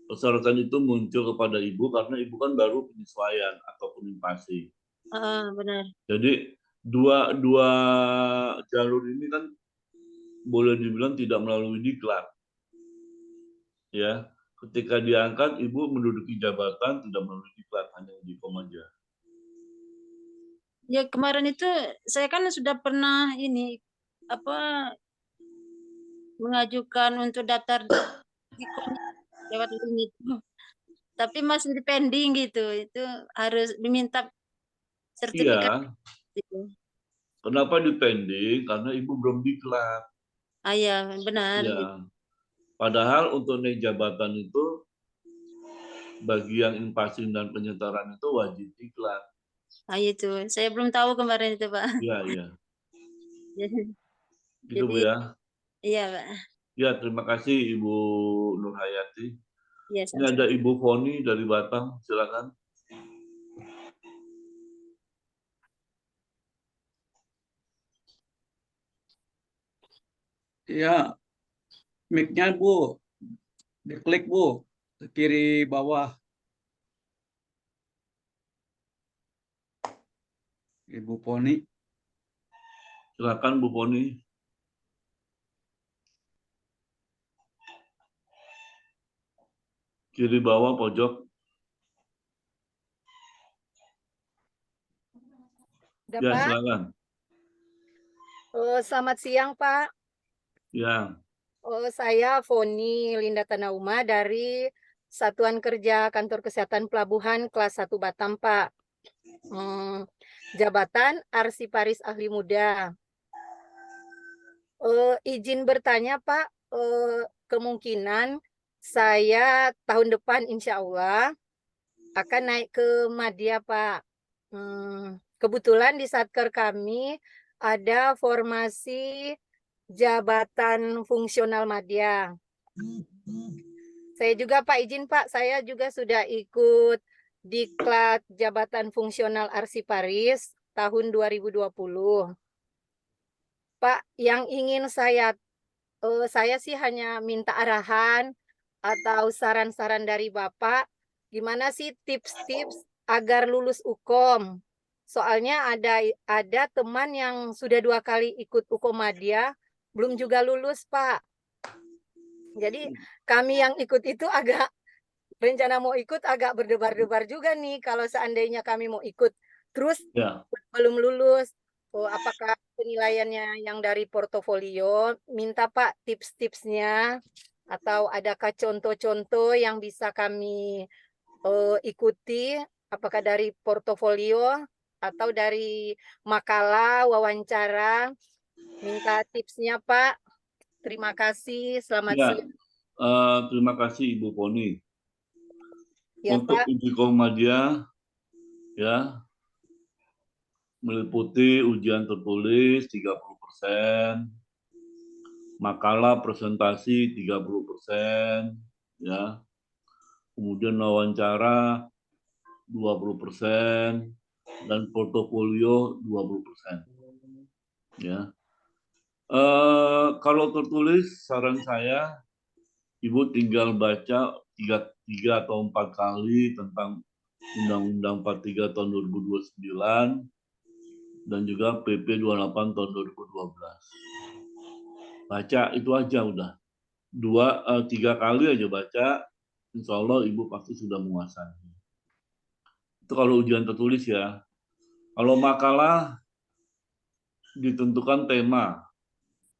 persyaratan itu muncul kepada Ibu karena Ibu kan baru penyesuaian atau penyimpasi. Benar. Jadi dua jalur ini kan boleh dibilang tidak melalui diklat. Ya, ketika diangkat Ibu menduduki jabatan tidak melalui diklat, hanya uji kom aja. Ya kemarin itu saya kan sudah pernah mengajukan untuk daftar lewat link itu, tapi masih pending gitu, itu harus diminta sertifikat. Iya. Kenapa dipending? Karena Ibu belum diklat. Iya benar. Ya. Padahal untuk naik jabatan itu bagi yang impasing dan penyetaraan itu wajib diklat. Itu saya belum tahu kemarin itu Pak. Iya. Gitu Jadi, Bu ya. Iya Pak. Ya, terima kasih Ibu Nur Hayati. Iya, Ini ada Ibu Foni dari Batam, silakan. Ya, mic-nya Bu, diklik Bu, ke kiri bawah. Ibu Poni. Silakan Bu Foni. Kiri bawah pojok. Udah, Ya, Pak. silakan. Selamat siang, Pak. Ya, Saya Foni Linda Tanauma dari Satuan Kerja Kantor Kesehatan Pelabuhan kelas 1 Batam, Pak. Jabatan Arsiparis Ahli Muda. Izin bertanya, Pak, kemungkinan saya tahun depan insya Allah akan naik ke Madya, Pak. Kebetulan di Satker kami ada formasi jabatan fungsional Madya. Saya juga Pak, izin Pak, saya juga sudah ikut diklat jabatan fungsional Arsiparis tahun 2020. Pak, yang ingin saya sih hanya minta arahan atau saran-saran dari Bapak, gimana sih tips-tips agar lulus UKOM? Soalnya ada teman yang sudah 2 kali ikut UKOM Madya, belum juga lulus, Pak. Jadi kami yang ikut itu rencana mau ikut agak berdebar-debar juga nih kalau seandainya kami mau ikut. Terus ya. belum lulus. Apakah penilaiannya yang dari portofolio? Minta Pak tips-tipsnya atau adakah contoh-contoh yang bisa kami ikuti? Apakah dari portofolio atau dari makalah, wawancara? Minta tipsnya Pak. Terima kasih. Selamat Ya, siang. terima kasih Ibu Poni. Ya, Untuk Pak. uji Madya, ya, meliputi ujian tertulis 30%, makalah presentasi 30%, ya. Kemudian wawancara 20% dan portofolio 20%. Ya. Kalau tertulis saran saya Ibu tinggal baca 3 atau 4 kali tentang Undang-Undang 43 tahun 2029 dan juga PP 28 tahun 2012. Baca itu aja udah. 3 kali aja baca, insya Allah Ibu pasti sudah menguasai. Itu kalau ujian tertulis ya. Kalau makalah ditentukan tema,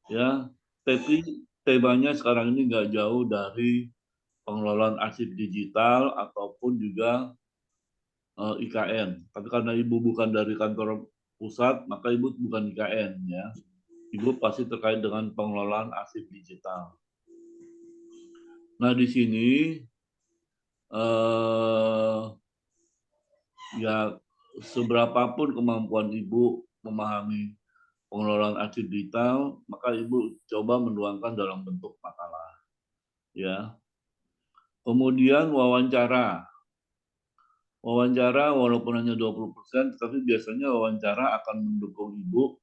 ya. Tapi temanya sekarang ini nggak jauh dari pengelolaan arsip digital ataupun juga IKN. Tapi karena Ibu bukan dari kantor pusat, maka Ibu bukan IKN ya. Ibu pasti terkait dengan pengelolaan arsip digital. Nah, di sini ya seberapapun kemampuan Ibu memahami pengelolaan arsip digital, maka Ibu coba menuangkan dalam bentuk makalah. Ya. Kemudian wawancara. Wawancara walaupun hanya 20%, tapi biasanya wawancara akan mendukung Ibu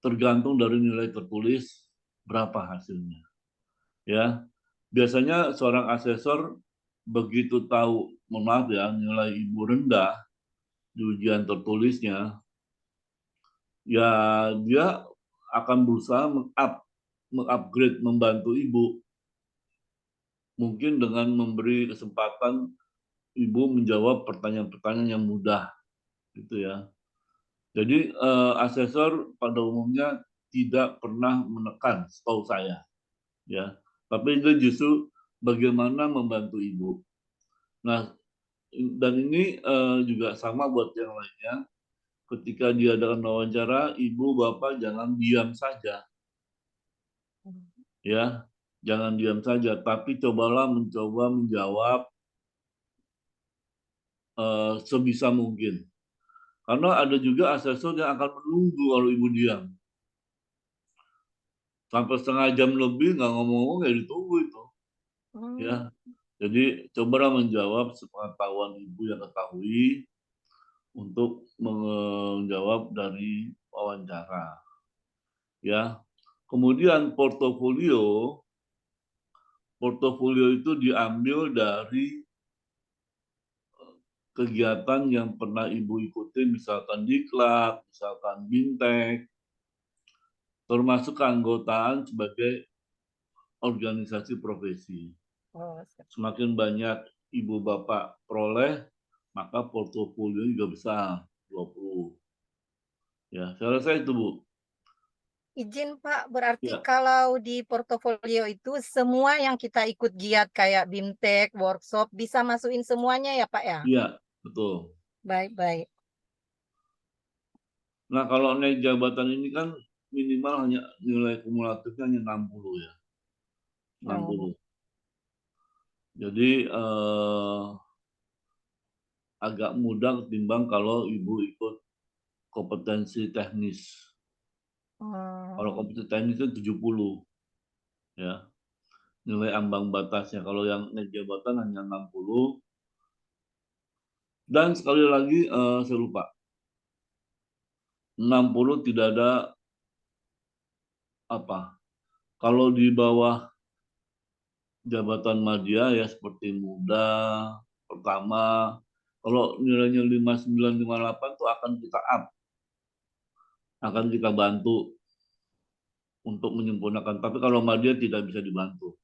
tergantung dari nilai tertulis berapa hasilnya. Ya. Biasanya seorang asesor begitu tahu, mohon maaf ya, nilai Ibu rendah di ujian tertulisnya, ya dia akan berusaha mengupgrade, membantu Ibu. Mungkin dengan memberi kesempatan Ibu menjawab pertanyaan-pertanyaan yang mudah, gitu ya. Jadi asesor pada umumnya tidak pernah menekan, setahu saya, ya. Tapi itu justru bagaimana membantu Ibu. Nah, dan ini juga sama buat yang lainnya. Ketika diadakan wawancara, Ibu Bapak jangan diam saja, ya. Jangan diam saja, tapi cobalah mencoba menjawab sebisa mungkin. Karena ada juga asesor yang akan menunggu kalau Ibu diam. Sampai setengah jam lebih nggak ngomong-ngomong, ya ditunggu itu. Ya. Jadi cobalah menjawab sepengetahuan Ibu yang ketahui untuk menjawab dari wawancara. Ya. Kemudian portofolio itu diambil dari kegiatan yang pernah Ibu ikuti, misalkan Diklat, misalkan Bintek, termasuk keanggotaan sebagai organisasi profesi. Semakin banyak Ibu Bapak peroleh, maka portofolio juga besar, 20. Ya, saya rasa itu, Bu. Izin Pak, berarti Ya. kalau di portofolio itu semua yang kita ikut giat kayak BIMTEK, workshop, bisa masukin semuanya ya Pak ya? Iya, betul. Baik. Nah, kalau naik jabatan ini kan minimal hanya nilai kumulatifnya hanya 60 ya. 60. Jadi agak mudah ketimbang kalau Ibu ikut kompetensi teknis. Kalau kompetensi teknis itu 70. Ya. Nilai ambang batasnya. Kalau yang naik jabatan hanya 60. Dan sekali lagi saya lupa. 60 tidak ada apa. Kalau di bawah jabatan media ya seperti muda, pertama, kalau nilainya 59, 58 itu akan kita up. Akan kita bantu untuk menyempurnakan. Tapi kalau media tidak bisa dibantu.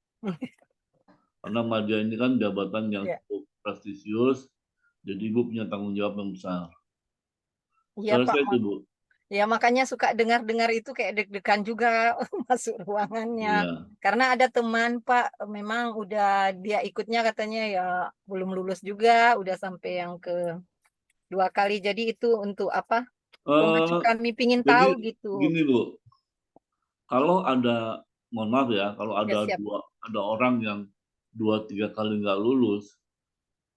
Karena media ini kan jabatan yang cukup prestisius, jadi Ibu punya tanggung jawab yang besar. Iya Pak, Saya itu, Bu. ya makanya suka dengar-dengar itu kayak deg-degan juga masuk ruangannya. Iya. Karena ada teman Pak, memang udah dia ikutnya katanya ya belum lulus juga, udah sampai yang ke 2 kali. Jadi itu untuk apa? Memacu kami pingin Jadi tahu gitu. gini, Bu. Kalau ada, mohon maaf ya, kalau ada siap. ada orang yang 2-3 kali nggak lulus,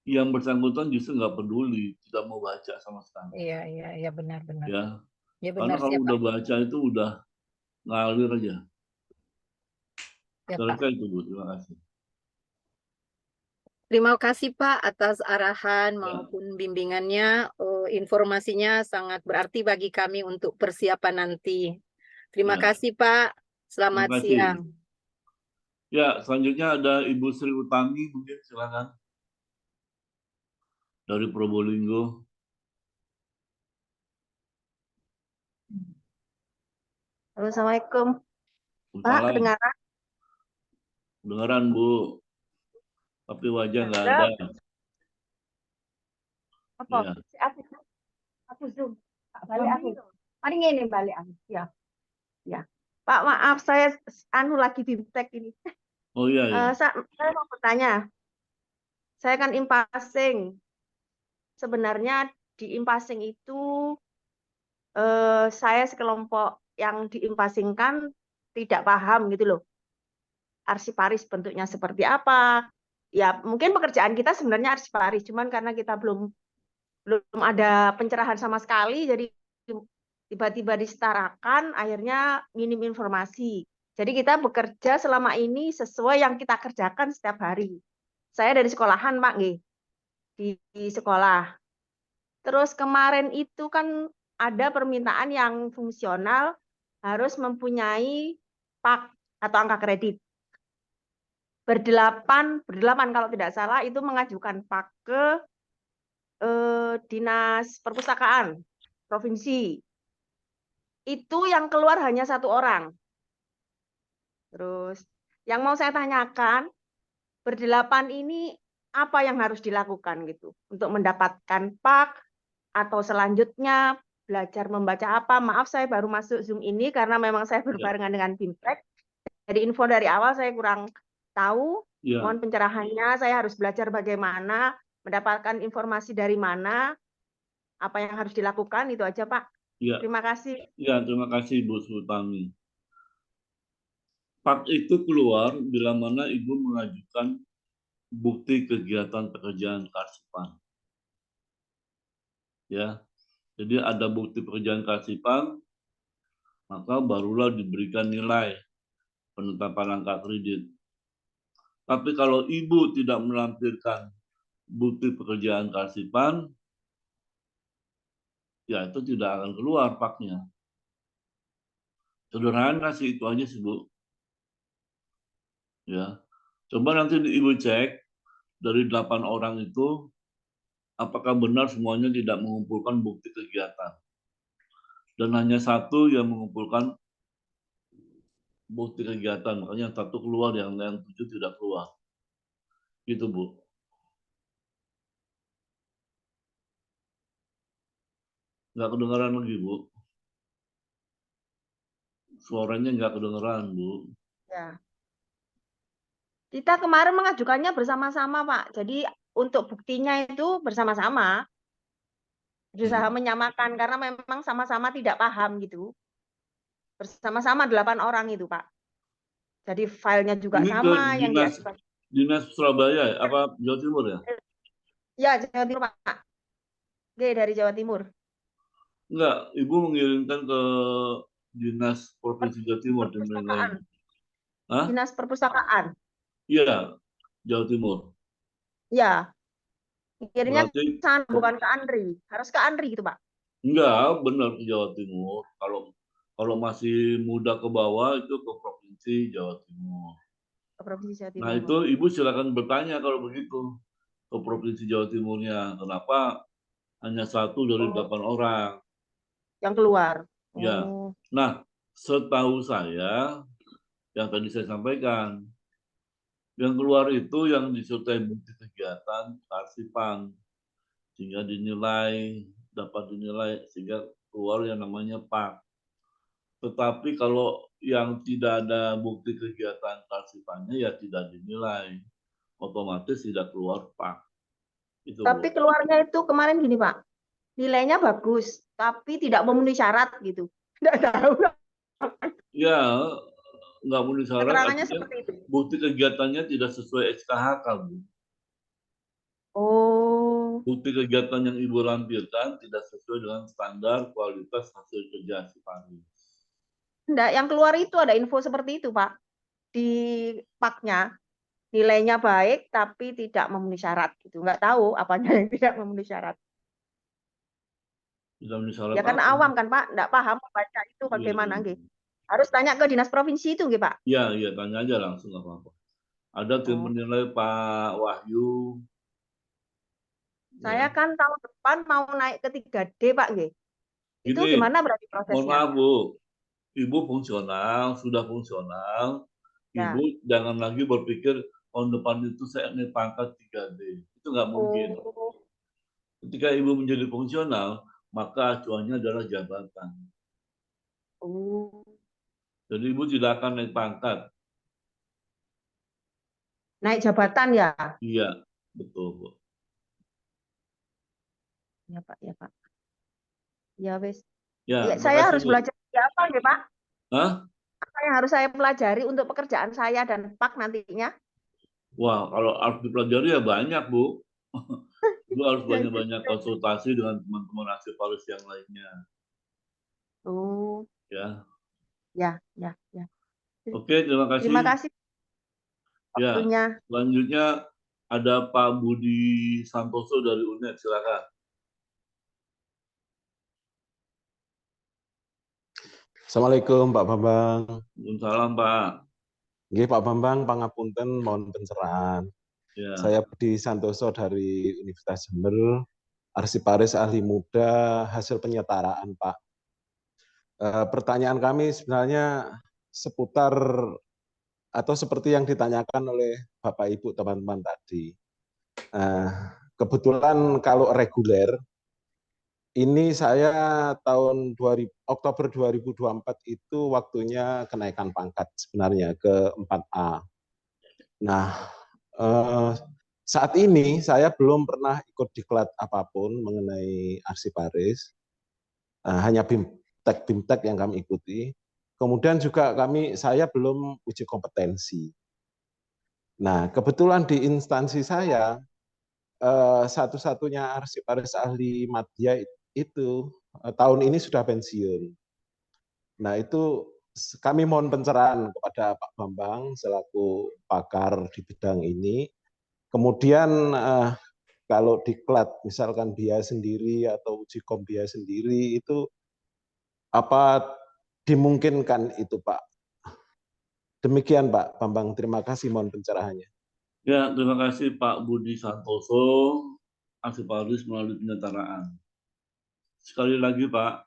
yang bersangkutan justru nggak peduli, tidak mau baca sama sekali. Iya benar. Ya, Ya karena benar kalau siap udah Pak. baca itu udah ngalir aja. Ya, Saya Pak. rasa itu, Bu. Terima kasih. Terima kasih Pak atas arahan Ya. maupun bimbingannya. Informasinya sangat berarti bagi kami untuk persiapan nanti. Terima Ya. kasih Pak. Selamat Terima kasih. siang. Ya, selanjutnya ada Ibu Sri Utami, mungkin silakan. Dari Probolinggo. Halo, Assalamualaikum. Pak, Salam. kedengaran? Dengaran, Bu. Tapi wajah nggak Halo. ada. Apa? Ya. Si aku Zoom. Pak, balik aku. Mari ngene balik aku. Ya. Pak, maaf saya lagi BIMTEK ini. Oh iya. Saya mau bertanya. Saya kan impasing. Sebenarnya di impasing itu saya sekelompok yang diimpasingkan tidak paham gitu loh. Arsiparis bentuknya seperti apa? Ya, mungkin pekerjaan kita sebenarnya arsiparis, cuman karena kita belum ada pencerahan sama sekali, jadi tiba-tiba disetarakan, akhirnya minim informasi. Jadi kita bekerja selama ini sesuai yang kita kerjakan setiap hari. Saya dari sekolahan, Pak, nggih. Di sekolah. Terus kemarin itu kan ada permintaan yang fungsional harus mempunyai PAK atau angka kredit. Berdelapan kalau tidak salah itu mengajukan PAK ke Dinas Perpustakaan Provinsi. Itu yang keluar hanya 1 orang. Terus yang mau saya tanyakan, berdelapan ini apa yang harus dilakukan gitu untuk mendapatkan PAK atau selanjutnya belajar membaca apa? Maaf saya baru masuk Zoom ini karena memang saya berbarengan dengan BIMTEK. Jadi info dari awal saya kurang tahu. Mohon pencerahannya, saya harus belajar bagaimana, mendapatkan informasi dari mana, apa yang harus dilakukan, itu aja Pak. Ya. Terima kasih. Ya, terima kasih Bu Sultani. PAK itu keluar bila mana Ibu mengajukan bukti kegiatan pekerjaan kearsipan. Ya. Jadi ada bukti pekerjaan kearsipan, maka barulah diberikan nilai penetapan angka kredit. Tapi kalau ibu tidak melampirkan bukti pekerjaan kearsipan, ya itu tidak akan keluar paknya. Sederhana sih, itu aja sih Bu. Ya, coba nanti ibu cek dari 8 orang itu, apakah benar semuanya tidak mengumpulkan bukti kegiatan. Dan hanya satu yang mengumpulkan bukti kegiatan, makanya satu keluar, yang lain 7 tidak keluar. Gitu Bu. Nggak kedengeran lagi Bu. Suaranya nggak kedengeran Bu. Ya. Kita kemarin mengajukannya bersama-sama, Pak. Jadi untuk buktinya itu bersama-sama. Berusaha menyamakan karena memang sama-sama tidak paham gitu. Bersama-sama 8 orang itu, Pak. Jadi filenya juga Ini ke sama yang diajukan. Dinas Surabaya, apa Jawa Timur ya? Ya, Jawa Timur, Pak. Oke, dari Jawa Timur. Enggak, Ibu mengirimkan ke Dinas Provinsi Jawa Timur dan lain-lain. Hah? Dinas Perpustakaan. Iya, Jawa Timur. Ya. Kirimnya Berarti ke sana, bukan ke Andri. Harus ke Andri gitu, Pak. enggak, benar ke Jawa Timur. Kalau masih muda ke bawah itu ke Provinsi Jawa Timur. Ke Provinsi Jawa Timur. Nah, itu Ibu silakan bertanya kalau begitu ke Provinsi Jawa Timurnya. Kenapa hanya 1 dari 8 orang? Yang keluar. Ya. Nah, setahu saya yang tadi saya sampaikan, yang keluar itu yang disertai bukti kegiatan kearsipan, sehingga dapat dinilai sehingga keluar yang namanya PAK. Tetapi kalau yang tidak ada bukti kegiatan kearsipannya ya tidak dinilai, otomatis tidak keluar PAK. Itu, tapi Bu. keluarnya itu kemarin gini, Pak. Nilainya bagus, tapi tidak memenuhi syarat gitu. Tidak tahu. Ya, nggak memenuhi syarat, Keterangannya artinya seperti itu. bukti kegiatannya tidak sesuai SKHK, Bu. Oh. Bukti kegiatan yang Ibu lampirkan tidak sesuai dengan standar kualitas hasil kerja Siparis. Enggak, yang keluar itu ada info seperti itu, Pak. Di paknya nilainya baik tapi tidak memenuhi syarat gitu. Enggak tahu apanya yang tidak memenuhi syarat. Tidak memenuhi syarat Ya kan apa? awam kan, Pak, enggak paham membaca itu bagaimana nggih. Harus tanya ke dinas provinsi itu nggih, Pak. Iya, iya, tanya aja langsung nggak apa-apa. Ada tim penilai Pak Wahyu. Saya kan tahun depan mau naik ke 3D, Pak nggih. Itu Gini, gimana berarti mohon prosesnya? maaf Bu, Ibu fungsional, sudah fungsional, Ya. Ibu jangan lagi berpikir tahun depan itu saya naik pangkat 3D. Itu nggak mungkin. Ketika Ibu menjadi fungsional, maka acuannya adalah jabatan. Jadi Ibu tidak akan naik pangkat. Naik jabatan ya? Iya, betul, Bu. Ya, Pak, ya, Pak. Ya, wis. Ya, saya harus Bu. belajar apa nggih, Pak? Hah? Apa yang harus saya pelajari untuk pekerjaan saya dan Pak nantinya? Wah, kalau harus dipelajari ya banyak, Bu. Ibu harus banyak-banyak konsultasi dengan teman-teman arsiparis yang lainnya. Oh. Ya. Ya. Oke, terima kasih. Terima kasih. Ya, Waktunya. selanjutnya ada Pak Budi Santoso dari UNED, silakan. Assalamualaikum Pak Bambang. Waalaikumsalam Pak. Nggih Pak Bambang, pangapunten mohon pencerahan. Ya. Saya Budi Santoso dari Universitas Jember, arsiparis ahli muda hasil penyetaraan Pak. Pertanyaan kami sebenarnya seputar atau seperti yang ditanyakan oleh Bapak Ibu teman-teman tadi. Kebetulan kalau reguler, ini saya tahun Oktober 2024 itu waktunya kenaikan pangkat sebenarnya ke 4A. Nah, saat ini saya belum pernah ikut diklat apapun mengenai arsiparis, hanya BIMTEK yang kami ikuti. Kemudian juga saya belum uji kompetensi. Nah, kebetulan di instansi saya, satu-satunya arsiparis ahli madya itu tahun ini sudah pensiun. Nah, itu kami mohon pencerahan kepada Pak Bambang selaku pakar di bidang ini. Kemudian kalau diklat misalkan biaya sendiri atau uji kom biaya sendiri itu apa dimungkinkan itu Pak? Demikian Pak Bambang, terima kasih, mohon pencerahannya. Ya, terima kasih Pak Budi Santoso, Arsiparis melalui penyetaraan. Sekali lagi Pak,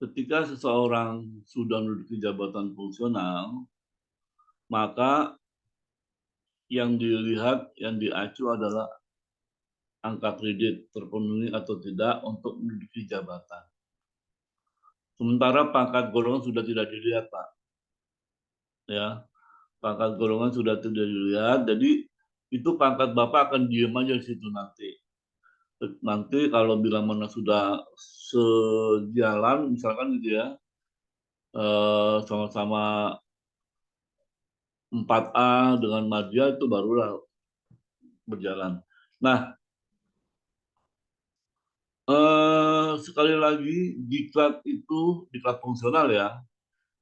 ketika seseorang sudah menduduki jabatan fungsional, maka yang dilihat, yang diacu adalah angka kredit terpenuhi atau tidak untuk menduduki jabatan. Sementara pangkat golongan sudah tidak dilihat, Pak. Ya, pangkat golongan sudah tidak dilihat, jadi itu pangkat Bapak akan diem aja di situ nanti. Nanti kalau bila mana sudah sejalan, misalkan gitu ya, sama-sama 4A dengan Madya itu barulah berjalan. Nah, sekali lagi diklat itu, diklat fungsional ya,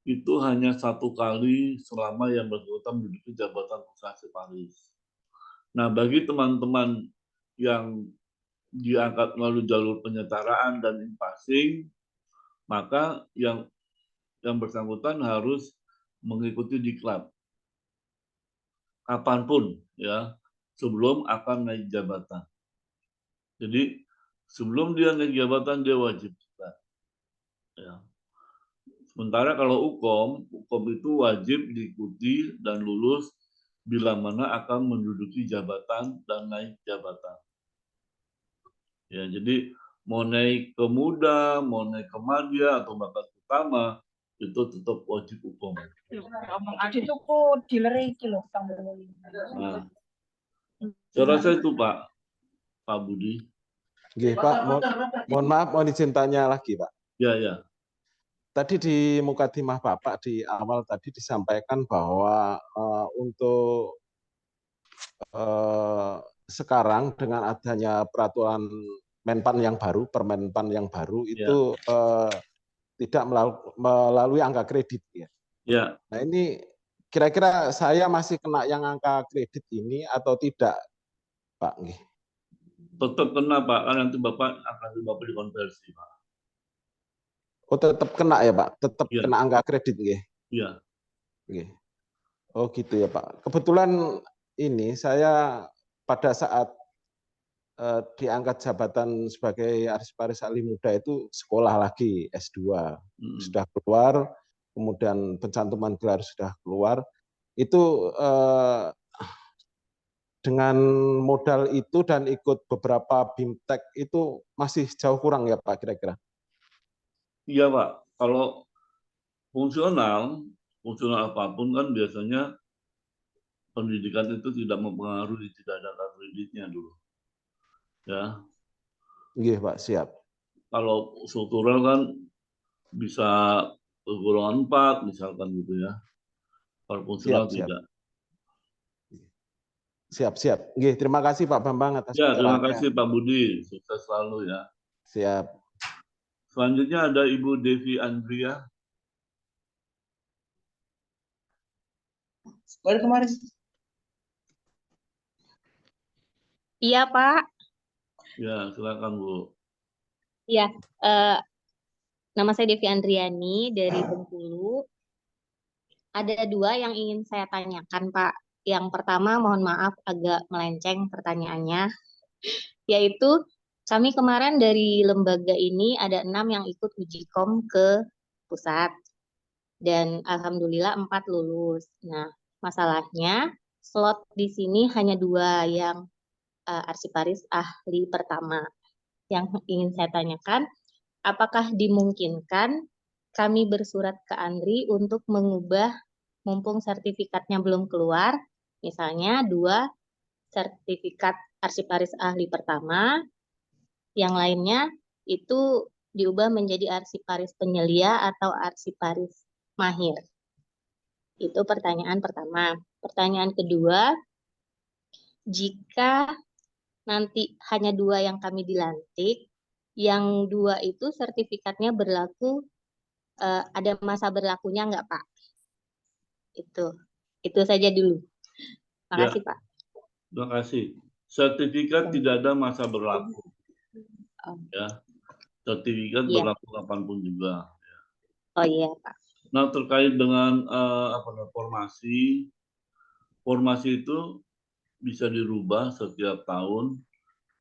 itu hanya 1 kali selama yang bersangkutan menduduki jabatan Arsiparis. Nah, bagi teman-teman yang diangkat melalui jalur penyetaraan dan in-passing, maka yang bersangkutan harus mengikuti diklat kapanpun ya, sebelum akan naik jabatan. Jadi sebelum dia naik jabatan dia wajib diklat. Ya. Sementara kalau Ukom itu wajib diikuti dan lulus bila mana akan menduduki jabatan dan naik jabatan. Ya, jadi mau naik ke muda, mau naik ke madya atau bakat utama itu tetap wajib Ukom. Nah, saya rasa itu Pak Budi. Oke, Pak, mohon maaf, mohon izin tanya lagi Pak. Ya, ya. Tadi di mukadimah Bapak di awal tadi disampaikan bahwa untuk sekarang dengan adanya peraturan Menpan yang baru, Permenpan yang baru itu tidak melalui angka kredit ya. Ya. Nah ini kira-kira saya masih kena yang angka kredit ini atau tidak, Pak? Tetap kena Pak, kan nanti Bapak akan dikonversi Pak. Oh tetap kena ya Pak, tetap Ya. kena angka kredit nggih. Iya. Oh gitu ya Pak. Kebetulan ini saya pada saat diangkat jabatan sebagai Arsiparis ahli muda itu sekolah lagi S2. Sudah keluar, kemudian pencantuman gelar sudah keluar. Itu dengan modal itu dan ikut beberapa BIMTEK itu masih jauh kurang ya Pak kira-kira? Iya Pak, kalau fungsional apapun kan biasanya pendidikan itu tidak mempengaruhi, tidak ada kreditnya dulu. Ya. Iya Pak, siap. Kalau struktural kan bisa golongan 4 misalkan gitu ya. Kalau fungsional tidak. Siap. Nggih, terima kasih Pak Bambang atas ya, terima pencerahannya. kasih Pak Budi, sukses selalu ya. Siap. Selanjutnya ada Ibu Devi Andria. Iya Pak. Ya, silakan Bu. Iya, nama saya Devi Andriani dari Bengkulu. Ada 2 yang ingin saya tanyakan Pak. Yang pertama mohon maaf agak melenceng pertanyaannya, yaitu kami kemarin dari lembaga ini ada 6 yang ikut uji kom ke pusat dan alhamdulillah 4 lulus. Nah, masalahnya slot di sini hanya 2 yang Arsiparis ahli pertama. Yang ingin saya tanyakan, apakah dimungkinkan kami bersurat ke Andri untuk mengubah mumpung sertifikatnya belum keluar, misalnya 2 sertifikat Arsiparis ahli pertama, yang lainnya itu diubah menjadi Arsiparis penyelia atau Arsiparis mahir. Itu pertanyaan pertama. Pertanyaan kedua, jika nanti hanya 2 yang kami dilantik, yang 2 itu sertifikatnya berlaku ada masa berlakunya nggak Pak? Itu saja dulu. Ya, Makasih Pak. terima kasih. Sertifikat tidak ada masa berlaku. Oh, Ya, sertifikat iya. berlaku kapanpun juga. Oh iya Pak. Nah, terkait dengan formasi, formasi itu bisa dirubah setiap tahun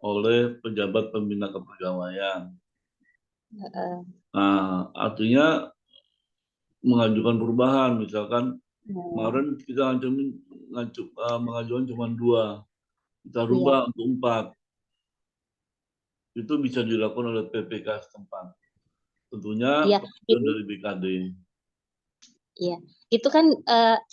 oleh pejabat pembina kepegawaian. Nah, artinya mengajukan perubahan, misalkan kemarin kita mengajukan cuma 2, kita rubah untuk 4. Itu bisa dilakukan oleh PPK setempat. Tentunya Iya, persetujuan dari BKD. Iya, itu kan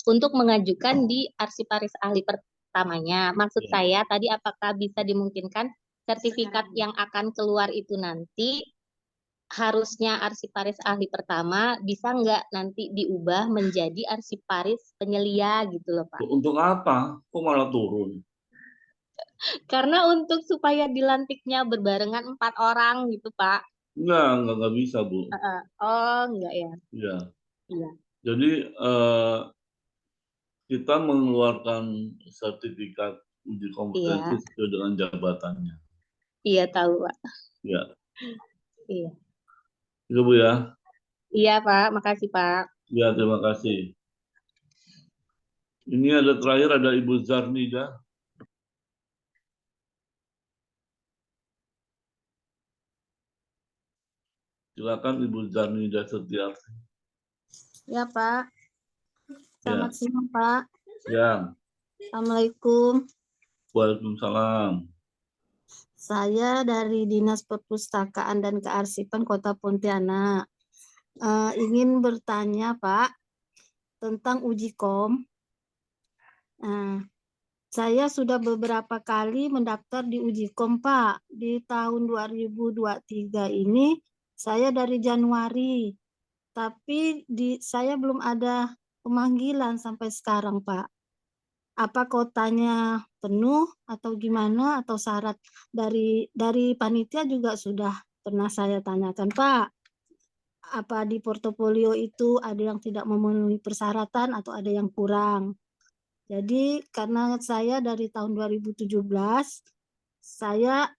untuk mengajukan di arsiparis ahli pertamanya. Maksud Ya. saya tadi apakah bisa dimungkinkan sertifikat yang akan keluar itu nanti harusnya arsiparis ahli pertama bisa nggak nanti diubah menjadi arsiparis penyelia gitu loh Pak? Untuk apa? Kok malah turun? Karena untuk supaya dilantiknya berbarengan 4 orang gitu Pak. Enggak bisa, Bu. Oh, enggak ya. Ya. Iya. Jadi kita mengeluarkan sertifikat uji kompetensi Iya. sesuai dengan jabatannya. Iya tahu Pak. Ya. Iya. Itu Bu ya. Iya Pak, makasih Pak. Ya, terima kasih. Ini ada terakhir ada Ibu Zarnida. Silakan Ibu Zarnida Setiarti. Ya Pak, selamat Ya. siang Pak. Ya. Assalamualaikum. Waalaikumsalam. Saya dari Dinas Perpustakaan dan Kearsipan Kota Pontianak. Ingin bertanya Pak tentang uji kom. Saya sudah beberapa kali mendaftar di uji kom Pak. Di tahun 2023 ini saya dari Januari, tapi saya belum ada pemanggilan sampai sekarang Pak. Apa kotanya penuh atau gimana, atau syarat dari panitia juga sudah pernah saya tanyakan Pak. Apa di portofolio itu ada yang tidak memenuhi persyaratan atau ada yang kurang. Jadi karena saya dari tahun 2017 saya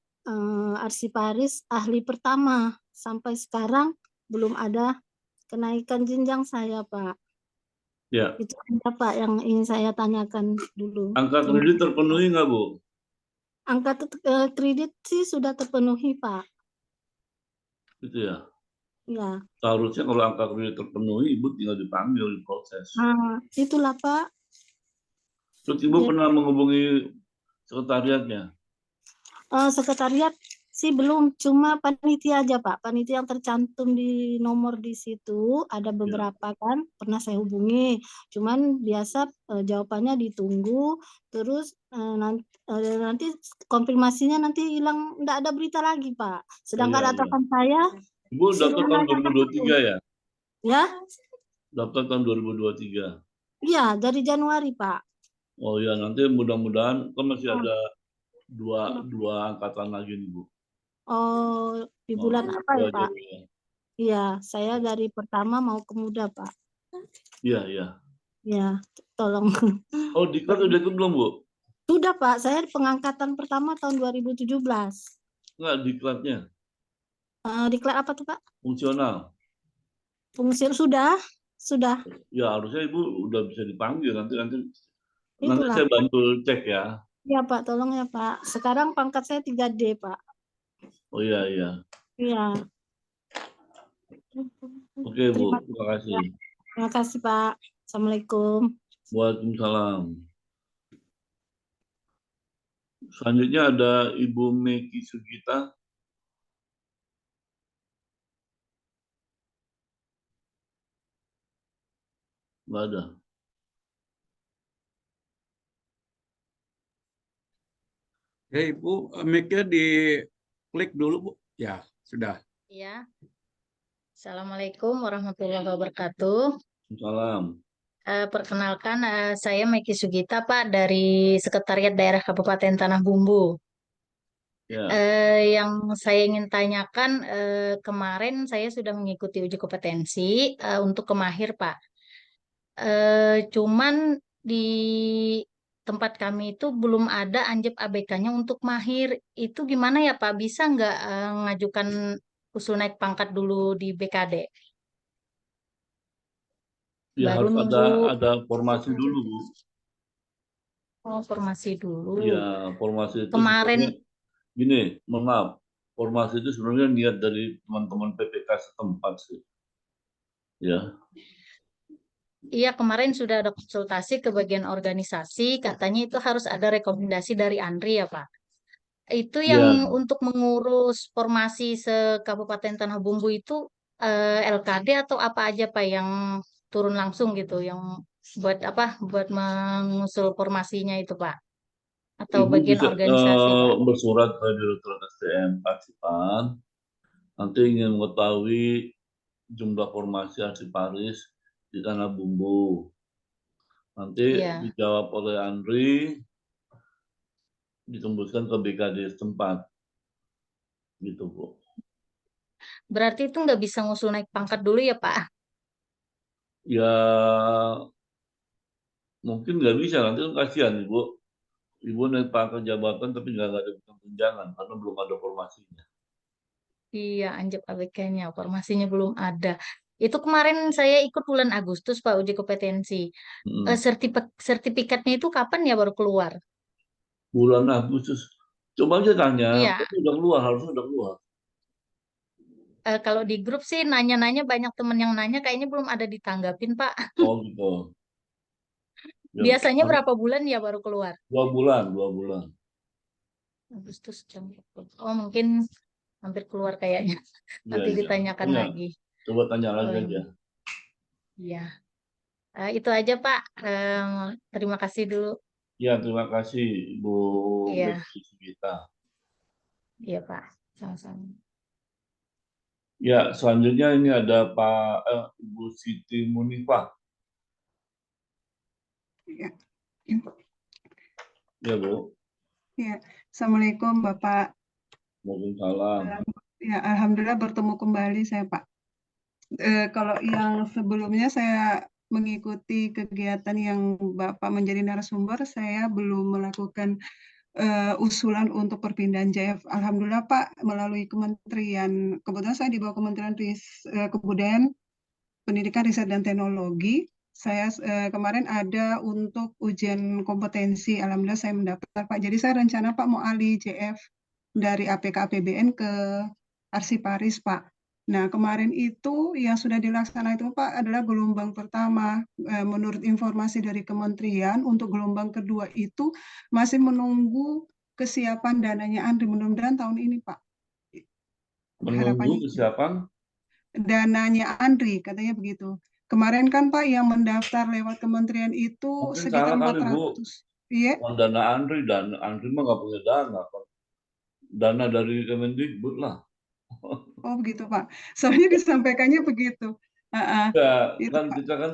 arsiparis ahli pertama, sampai sekarang belum ada kenaikan jenjang saya Pak. Ya. Itu aja Pak yang ingin saya tanyakan dulu. Angka kredit terpenuhi nggak Bu? Angka kredit sih sudah terpenuhi Pak. Gitu ya. Ya. Seharusnya kalau angka kredit terpenuhi, Ibu tinggal dipanggil diproses. Nah, itulah Pak. Terus Ibu pernah menghubungi sekretariatnya? Sekretariat sih belum, cuma panitia aja Pak. Panitia yang tercantum di nomor di situ ada beberapa kan, pernah saya hubungi. Cuman biasa jawabannya ditunggu, terus nanti konfirmasinya nanti hilang, nggak ada berita lagi Pak. Sedangkan atasan saya Ibu daftar tahun 2023 ya? Ya? Daftar tahun 2023. Iya, dari Januari Pak. Oh ya, nanti mudah-mudahan kan masih ada dua angkatan lagi nih Bu. Oh, di bulan apa ya Pak? Iya, saya dari pertama mau ke muda Pak. Iya. Ya, tolong. Oh, diklat udah ikut belum Bu? Sudah Pak, saya pengangkatan pertama tahun 2017. Enggak, diklatnya. Diklat apa tuh Pak? Fungsional. Fungsi sudah. Ya, harusnya Ibu udah bisa dipanggil nanti Itulah, saya bantu cek ya. Iya Pak, tolong ya Pak. Sekarang pangkat saya 3D Pak. Oh iya. Iya. Oke Bu, terima kasih. Terima kasih Pak. Assalamualaikum. Waalaikumsalam. Selanjutnya ada Ibu Meki Sugita. Nggak ada. Hei Bu, mic-nya diklik dulu Bu. Ya, sudah. Ya. Assalamualaikum warahmatullahi wabarakatuh. Salam. Perkenalkan, saya Meki Sugita Pak dari Sekretariat Daerah Kabupaten Tanah Bumbu. Ya. Yang saya ingin tanyakan, kemarin saya sudah mengikuti uji kompetensi untuk kemahir, Pak. Cuman di tempat kami itu belum ada anjep ABK-nya untuk mahir. Itu gimana ya, Pak? Bisa nggak ngajukan usul naik pangkat dulu di BKD? Ya Baru harus nunggu ada formasi dulu, Bu. formasi dulu. Ya, formasi itu Kemarin sebenarnya gini, mohon maaf. Formasi itu sebenarnya niat dari teman-teman PPK setempat sih. Ya. Iya, kemarin sudah ada konsultasi ke bagian organisasi, katanya itu harus ada rekomendasi dari Andri ya, Pak. Itu Ya, yang untuk mengurus formasi se-Kabupaten Tanah Bumbu itu LKD atau apa aja, Pak, yang turun langsung gitu, yang buat apa? Buat mengusul formasinya itu, Pak. Atau Ibu bagian bisa organisasi, Pak. bersurat ke Direktorat SDM Pacitan. Nanti ingin mengetahui jumlah formasi arsiparis di Tanah Bumbu. Nanti Iya. dijawab oleh Andri, ditembuskan ke BKD setempat. Gitu, Bu. Berarti itu nggak bisa ngusul naik pangkat dulu ya, Pak? Ya, mungkin nggak bisa. Nanti kan kasihan, Ibu. Ibu naik pangkat jabatan tapi nggak ada tunjangan karena belum ada formasinya. Iya, anjep ABK-nya, formasinya belum ada. Itu kemarin saya ikut bulan Agustus, Pak, uji kompetensi. Sertifikatnya itu kapan ya baru keluar? Bulan Agustus. Coba aja tanya, Iya, tapi udah keluar, harusnya udah keluar. kalau di grup sih nanya-nanya banyak temen yang nanya, kayaknya belum ada ditanggapin, Pak. Oh gitu. Ya, Biasanya berapa bulan ya baru keluar? 2 bulan, 2 bulan. Agustus jam. Oh, mungkin hampir keluar kayaknya. Ya, Nanti ya. ditanyakan Tanya. lagi. Coba tanya lagi Oh, aja. iya. Itu aja, Pak. Terima kasih dulu. Ya, terima kasih Ibu Iya, Betty Sugita. iya, Pak. Sama-sama. Ya, selanjutnya ini ada Ibu Siti Munifah. Ya. Ya, Bu. Ya, Assalamualaikum Bapak. Waalaikumsalam. Ya, Alhamdulillah bertemu kembali saya, Pak. Kalau yang sebelumnya saya mengikuti kegiatan yang Bapak menjadi narasumber, saya belum melakukan usulan untuk perpindahan JF. Alhamdulillah Pak, melalui kementerian, kebetulan saya di bawah Kementerian Kebudayaan, Pendidikan, Riset, dan Teknologi. Saya kemarin ada untuk ujian kompetensi, alhamdulillah saya mendaftar Pak. Jadi saya rencana Pak mau alih JF dari APK APBN ke Arsiparis Pak. Nah kemarin itu yang sudah dilaksanakan itu Pak adalah gelombang pertama. Menurut informasi dari kementerian untuk gelombang kedua itu masih menunggu kesiapan dananya Andri, mudah-mudahan tahun ini Pak. Menunggu kesiapan? Dananya Andri, katanya begitu. Kemarin kan Pak yang mendaftar lewat kementerian itu Mungkin sekitar salah kali, Bu. 400. Iya. Dana Andri, dan Andri mah nggak punya dana, Pak. Dana dari Kemendikbud lah. Oh begitu Pak. Soalnya disampaikannya begitu. Ya, Itu, kan Pak. kita kan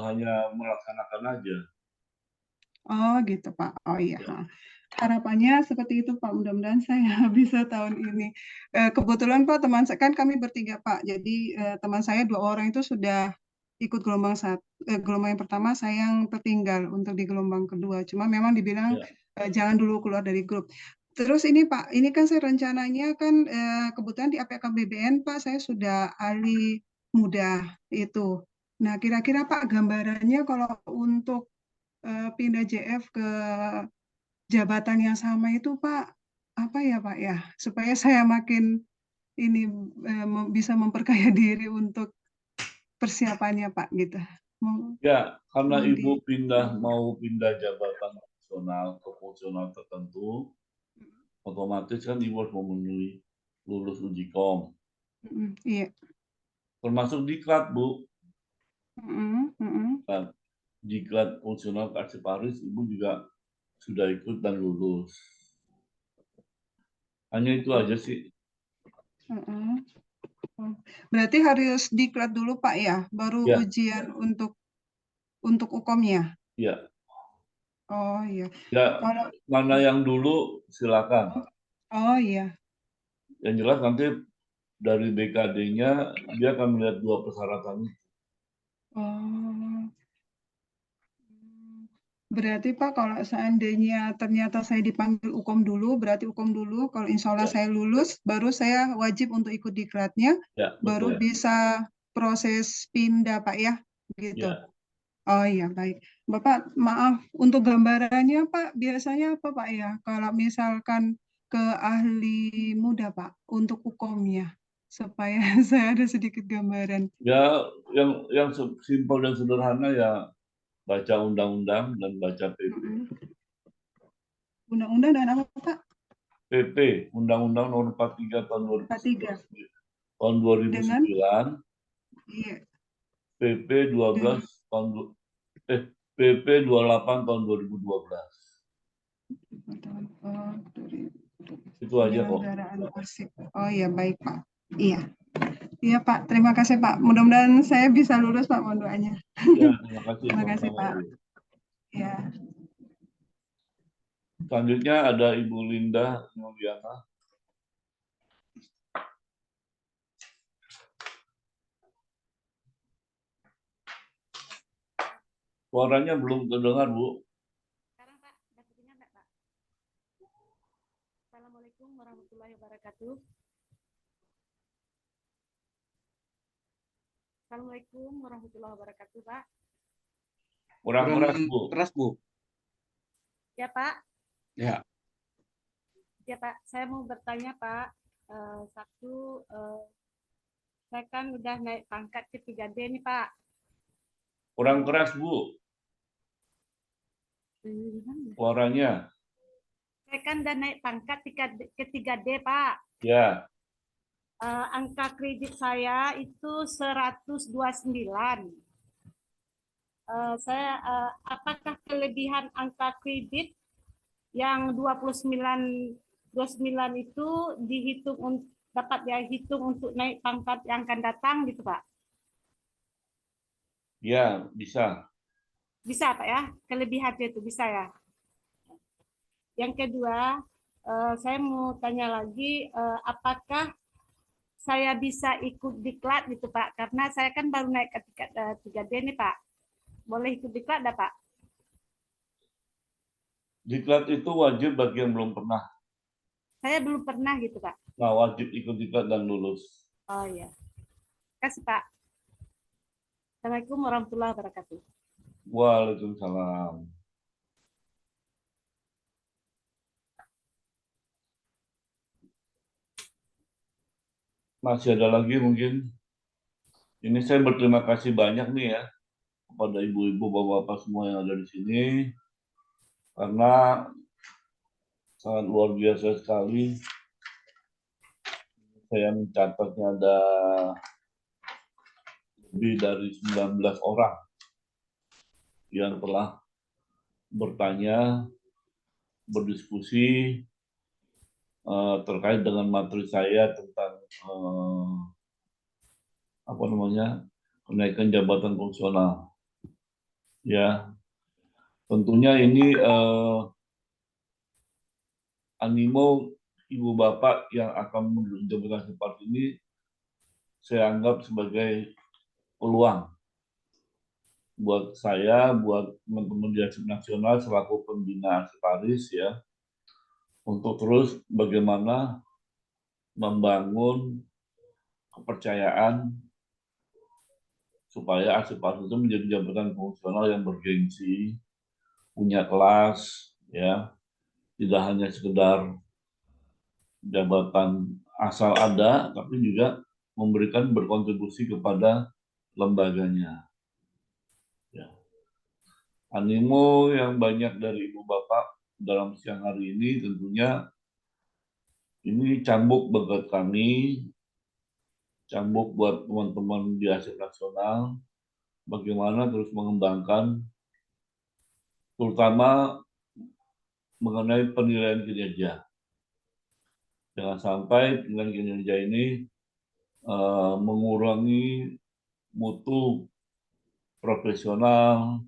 hanya melaksanakan aja. Oh gitu Pak. Oh iya. Harapannya seperti itu Pak. Mudah-mudahan saya bisa tahun ini. Kebetulan Pak teman saya kan kami bertiga Pak. Jadi teman saya 2 orang itu sudah ikut gelombang yang pertama, saya yang tertinggal untuk di gelombang kedua. Cuma memang dibilang jangan dulu keluar dari grup. Terus ini Pak, ini kan saya rencananya kan kebetulan di APK BBN Pak saya sudah alih muda itu. Nah kira-kira Pak gambarannya kalau untuk pindah JF ke jabatan yang sama itu Pak, apa ya Pak ya, supaya saya makin ini bisa memperkaya diri untuk persiapannya Pak gitu. Ya, karena Ibu mau pindah jabatan fungsional ke fungsional tertentu, otomatis kan Ibu harus memenuhi lulus uji kom. Iya. Termasuk diklat, Bu. Kan, diklat fungsional Arsiparis, Ibu juga sudah ikut dan lulus. Hanya itu aja sih. Berarti harus diklat dulu Pak ya, baru Ya. ujian untuk UKOM-nya. Iya. Oh iya. Ya, Kalau mana yang dulu silakan. oh iya. Yang jelas nanti dari BKD-nya dia akan melihat dua persyaratan itu. Oh. Berarti Pak, kalau seandainya ternyata saya dipanggil Ukom dulu, berarti Ukom dulu. Kalau insya Allah Ya. saya lulus, baru saya wajib untuk ikut diklatnya, Ya, baru betul. bisa proses pindah Pak ya, gitu. Ya. Oh iya, baik. Bapak, maaf, untuk gambarannya Pak, biasanya apa Pak ya? Kalau misalkan ke ahli muda Pak, untuk Ukomnya, supaya saya ada sedikit gambaran. Ya, yang simpel dan sederhana ya baca undang-undang dan baca PP. Undang-undang dan apa Pak? PP, Undang-Undang Nomor 43 tahun 43. 2009, Dengan? Iya. PP 12 tahun PP 28 tahun 2012. Itu aja kok. Penyelenggaraan arsip. Oh iya, baik Pak. Iya. Iya Pak, terima kasih Pak. Mudah-mudahan saya bisa lulus Pak, mohon doanya. Ya, terima kasih. Terima kasih Pak. Ibu. Ya. Selanjutnya ada Ibu Linda Noviana. Suaranya belum terdengar, Bu. Sekarang Pak, udah kedengar nggak Pak? Assalamualaikum warahmatullahi wabarakatuh. Assalamualaikum warahmatullahi wabarakatuh, Pak. Kurang keras, Bu. Keras, Bu. Ya, Pak. Ya. Ya, Pak. Saya mau bertanya, Pak. Saya kan udah naik pangkat ke 3D nih, Pak. Kurang keras, Bu. Suaranya. Saya kan udah naik pangkat ke 3D, Pak. Ya. Angka kredit saya itu 129. Apakah kelebihan angka kredit yang 29 itu dapat dihitung untuk naik pangkat yang akan datang gitu Pak? Ya, bisa. Bisa Pak ya, kelebihannya itu bisa ya. Yang kedua, saya mau tanya lagi, apakah saya bisa ikut diklat gitu Pak? Karena saya kan baru naik ke tingkat 3D nih Pak. Boleh ikut diklat dah Pak? Diklat itu wajib bagi yang belum pernah. Saya belum pernah gitu Pak. Nah, wajib ikut diklat dan lulus. Oh iya. Terima kasih Pak. Assalamualaikum warahmatullahi wabarakatuh. Waalaikumsalam. Masih ada lagi mungkin. Ini saya berterima kasih banyak nih ya kepada ibu-ibu, bapak-bapak semua yang ada di sini. Karena sangat luar biasa sekali. Saya mencatatnya ada lebih dari 19 orang yang telah bertanya, berdiskusi terkait dengan materi saya tentang kenaikan jabatan fungsional. Ya, tentunya ini animo ibu bapak yang akan menuju jabatan seperti ini saya anggap sebagai peluang buat saya, buat teman-teman di Arsip Nasional selaku pembina Arsiparis ya, untuk terus bagaimana membangun kepercayaan supaya Arsiparis itu menjadi jabatan fungsional yang bergengsi, punya kelas, ya, tidak hanya sekedar jabatan asal ada, tapi juga memberikan berkontribusi kepada lembaganya. Ya. Animo yang banyak dari ibu bapak dalam siang hari ini tentunya ini cambuk buat kami, cambuk buat teman-teman di Arsip Nasional, bagaimana terus mengembangkan, terutama mengenai penilaian kinerja. Jangan sampai penilaian kinerja ini mengurangi mutu profesional,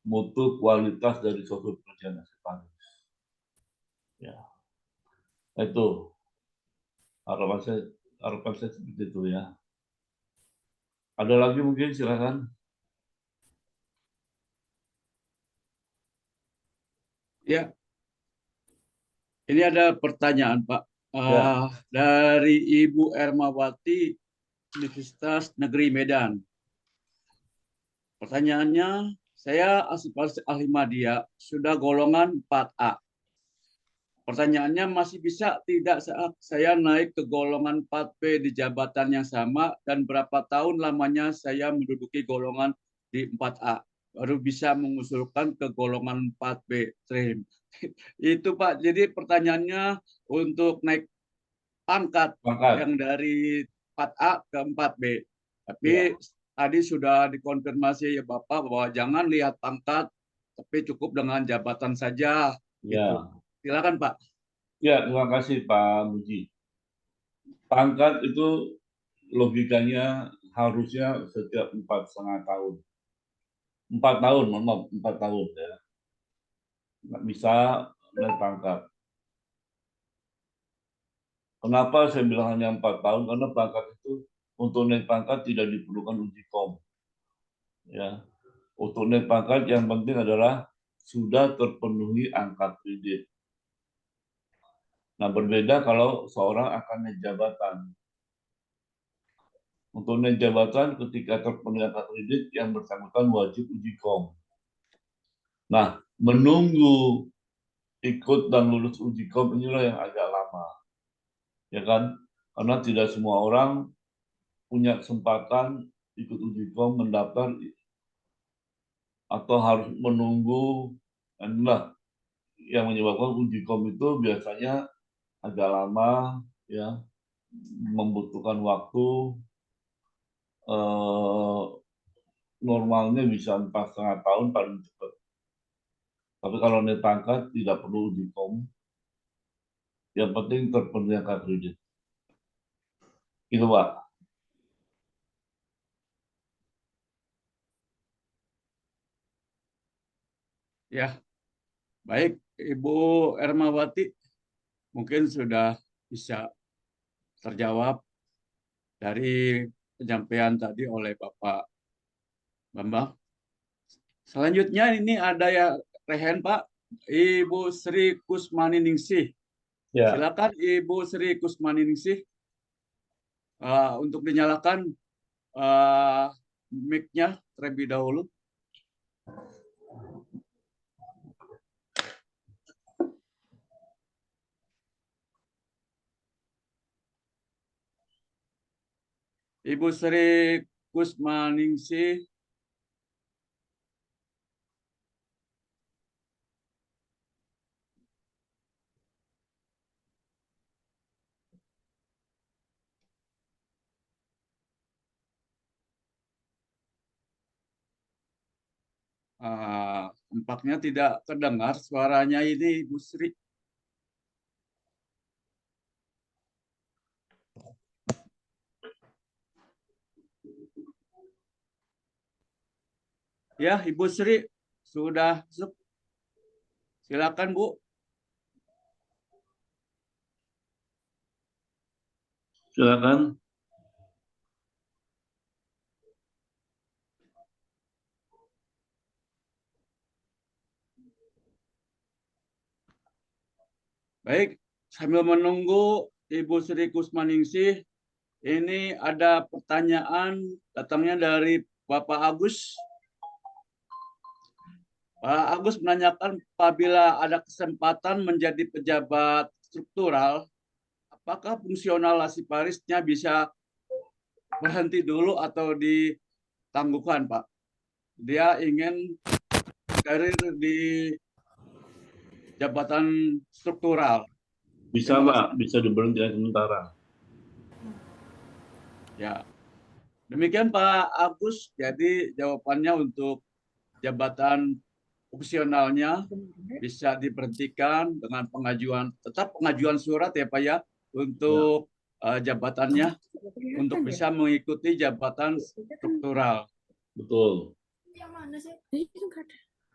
mutu kualitas dari suatu pekerjaan arsiparis. Ya, itu harapan saya seperti itu ya. Ada lagi mungkin, silakan. Ya, ini ada pertanyaan Pak. Ya. Dari Ibu Ermawati, Universitas Negeri Medan. Pertanyaannya, saya arsiparis ahli media, sudah golongan 4A. Pertanyaannya, masih bisa tidak saat saya naik ke golongan 4B di jabatan yang sama, dan berapa tahun lamanya saya menduduki golongan di 4A, baru bisa mengusulkan ke golongan 4B trim. Itu Pak, jadi pertanyaannya untuk naik pangkat yang dari 4A ke 4B. Tapi tadi sudah dikonfirmasi ya Bapak bahwa jangan lihat pangkat, tapi cukup dengan jabatan saja. Gitu. Silakan Pak. Ya, terima kasih Pak Muji. Pangkat itu logikanya harusnya setiap 4,5 tahun. 4 tahun, mohon 4 tahun ya. Nggak bisa naik pangkat. Kenapa saya bilang hanya 4 tahun? Karena pangkat itu untuk naik pangkat tidak diperlukan uji kom. Ya, untuk naik pangkat yang penting adalah sudah terpenuhi angka kredit. Nah, berbeda kalau seorang akan naik jabatan. Untuk naik jabatan ketika terpenuhi angka kredit yang bersangkutan wajib uji kom. Nah, menunggu ikut dan lulus uji kom inilah yang agak lama. Ya kan? Karena tidak semua orang punya kesempatan ikut uji kom, mendaftar, atau harus menunggu. Inilah yang menyebabkan uji kom itu biasanya agak lama, ya, membutuhkan waktu. Normalnya bisa 4,5 tahun paling cepat. Tapi kalau naik pangkat tidak perlu uji kom. Yang penting terpenuhi angka kredit. Itu Pak. Ya, baik Ibu Ermawati, mungkin sudah bisa terjawab dari penyampaian tadi oleh Bapak Bambang. Selanjutnya ini ada ya rehen Pak, Ibu Sri Kusmaniningsih. Ya. Silakan Ibu Sri Kusmaniningsih untuk dinyalakan mic-nya terlebih dahulu. Ibu Sri Kusmaniningsih. Tampaknya tidak terdengar suaranya ini Ibu Sri. Ya, Ibu Sri sudah masuk. Silakan Bu. Silakan. Baik, sambil menunggu Ibu Sri Kusmaniningsih, ini ada pertanyaan datangnya dari Bapak Agus. Pak Agus menanyakan, apabila ada kesempatan menjadi pejabat struktural, apakah fungsional arsiparisnya bisa berhenti dulu atau ditangguhkan, Pak? Dia ingin karir di jabatan struktural. Bisa Pak, bisa diberhentikan sementara. Ya, demikian Pak Agus. Jadi jawabannya untuk jabatan fungsionalnya bisa diberhentikan dengan tetap pengajuan surat ya Pak ya, untuk jabatannya untuk bisa mengikuti jabatan struktural. Betul. Yang mana sih?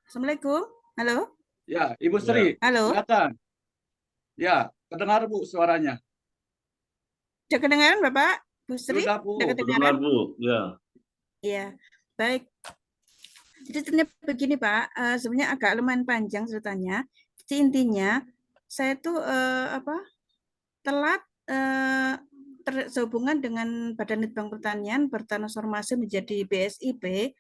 Assalamualaikum. Halo. Ya, Ibu Sri, Halo. silakan. Ya, kedengar Bu suaranya. Sudah kedengaran Bapak? Bu Sri? Sudah Bu. Sudah kedengaran? Bu. Ya. Iya, baik. Jadi sebenarnya begini Pak, sebenarnya agak lumayan panjang ceritanya. Jadi intinya saya tuh telat sehubungan dengan Badan Litbang Pertanian bertransformasi menjadi BSIP.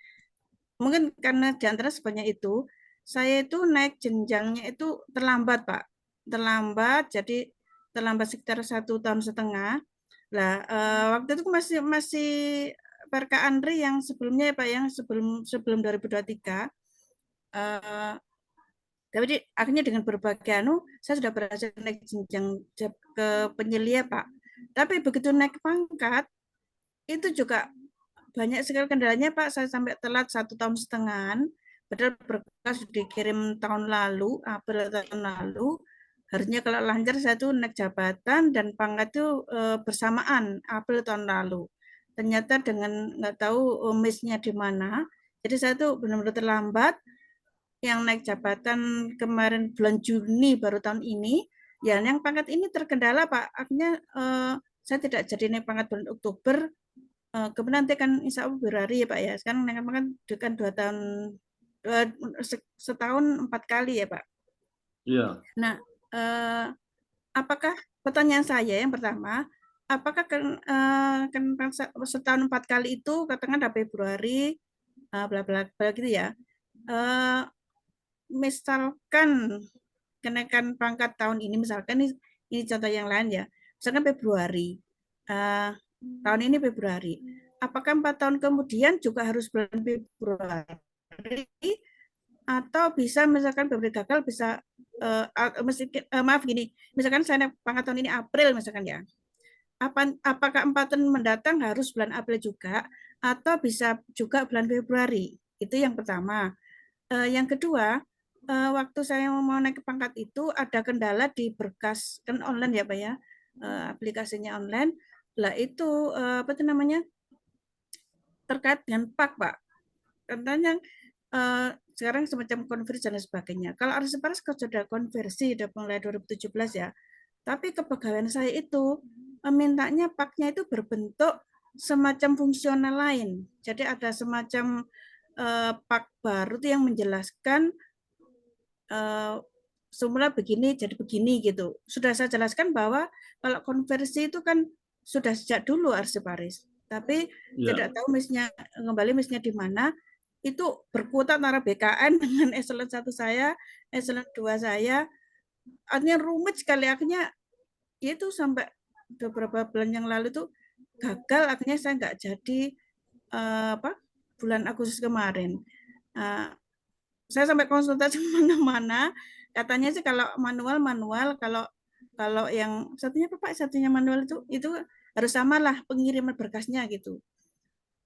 Mungkin karena di antara sebanyak itu, saya itu naik jenjangnya itu terlambat Pak. Terlambat, jadi terlambat sekitar 1,5 tahun. Lah, waktu itu masih PRK Andri yang sebelumnya ya Pak, yang sebelum 2023. Tapi akhirnya dengan berbagai saya sudah berhasil naik jenjang ke penyelia Pak. Tapi begitu naik pangkat, itu juga banyak sekali kendalanya Pak. Saya sampai telat 1,5 tahun. Padahal berkas dikirim tahun lalu, April tahun lalu. Harusnya kalau lancar saya tuh naik jabatan dan pangkat itu bersamaan April tahun lalu. Ternyata dengan nggak tahu miss-nya di mana, jadi saya tuh benar-benar terlambat. Yang naik jabatan kemarin bulan Juni baru tahun ini, ya yang pangkat ini terkendala Pak. Akhirnya saya tidak jadi naik pangkat bulan Oktober. Kemudian nanti kan insya Allah Februari ya Pak ya. Sekarang naik pangkat kan 2 tahun, setahun 4 kali ya Pak. Iya. Nah, apakah pertanyaan saya yang pertama, apakah setahun 4 kali itu katakan Februari, bla bla bla gitu ya. Misalkan kenaikan pangkat tahun ini, misalkan ini contoh yang lain ya, misalkan Februari, tahun ini Februari, apakah 4 tahun kemudian juga harus bulan Februari, atau bisa misalkan Februari gagal bisa maaf gini, misalkan saya pangkat tahun ini April misalkan ya, apakah 4 tahun mendatang harus bulan April juga atau bisa juga bulan Februari? Itu yang pertama. Yang kedua, waktu saya mau naik ke pangkat itu ada kendala di berkas, kan online ya Pak ya, aplikasinya online. Lah itu apa itu namanya, terkait dengan PAK Pak. Katanya sekarang semacam konversi dan sebagainya. Kalau Arsip Paras sudah konversi sudah mulai 2017 ya. Tapi kepegawaian saya itu mintanya PAK-nya itu berbentuk semacam fungsional lain. Jadi ada semacam PAK baru yang menjelaskan semula begini jadi begini gitu. Sudah saya jelaskan bahwa kalau konversi itu kan sudah sejak dulu Arsip Paris. Tapi tidak tahu misalnya di mana. Itu berkutat antara BKN dengan eselon 1 saya, eselon 2 saya. Artinya rumit sekali, akhirnya itu sampai beberapa bulan yang lalu itu gagal, akhirnya saya nggak jadi bulan Agustus kemarin. Saya sampai konsultasi mana-mana, katanya sih kalau manual, kalau yang satunya manual itu harus samalah pengiriman berkasnya gitu.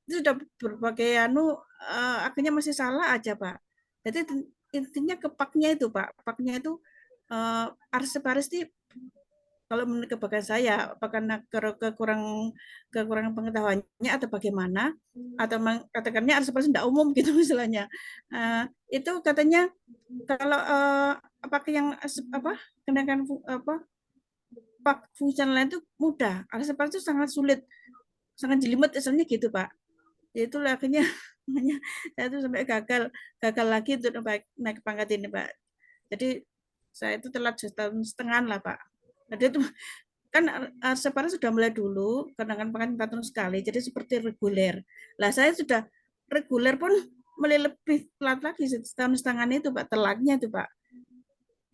Itu sudah berbagai akhirnya masih salah aja Pak. Jadi intinya ke PAK-nya itu Pak. PAK-nya itu Arsip Paris ini kalau menurut kebanggaan saya, apakah kekurangan pengetahuannya atau bagaimana, atau katakannya Arsip Paris tidak umum gitu misalnya. Itu katanya kalau apakah yang kenaikan PAK fungsional lain itu mudah. Arsip Paris itu sangat sulit, sangat jelimet misalnya gitu Pak. Itu akhirnya saya itu sampai gagal lagi untuk naik pangkat ini Pak. Jadi saya itu telat 1,5 tahun lah Pak. Jadi itu kan Arsip Paras sudah mulai dulu kenaikan pangkat 4 tahun sekali, jadi seperti reguler. Lah saya sudah reguler pun mulai lebih telat lagi 1,5 tahun itu Pak, telatnya itu Pak.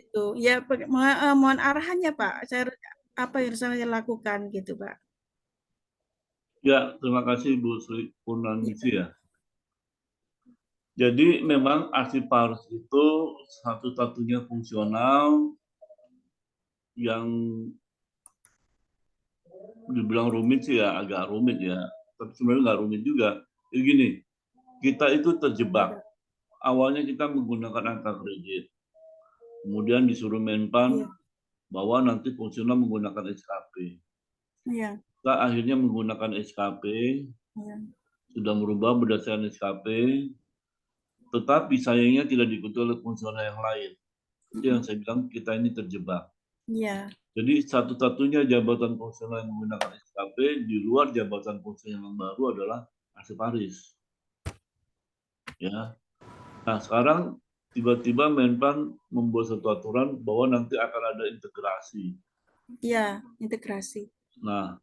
Itu ya mohon arahannya Pak. Saya apa yang harus saya lakukan gitu Pak. Ya, terima kasih Bu Sri Purnaningsi ya. Jadi memang Arsip Paras itu satu-satunya fungsional yang dibilang rumit sih ya, agak rumit ya. Tapi sebenarnya nggak rumit juga. Jadi gini, kita itu terjebak. Awalnya kita menggunakan angka kredit. Kemudian disuruh Menpan bahwa nanti fungsional menggunakan SKP. Iya. Kita akhirnya menggunakan SKP, sudah merubah berdasarkan SKP, tetapi sayangnya tidak diikuti oleh fungsional yang lain. Itu yang saya bilang kita ini terjebak. Iya. Jadi satu-satunya jabatan fungsional yang menggunakan SKP di luar jabatan fungsional yang baru adalah arsiparis. Ya. Nah, sekarang tiba-tiba Menpan membuat satu aturan bahwa nanti akan ada integrasi. Iya, integrasi. Nah,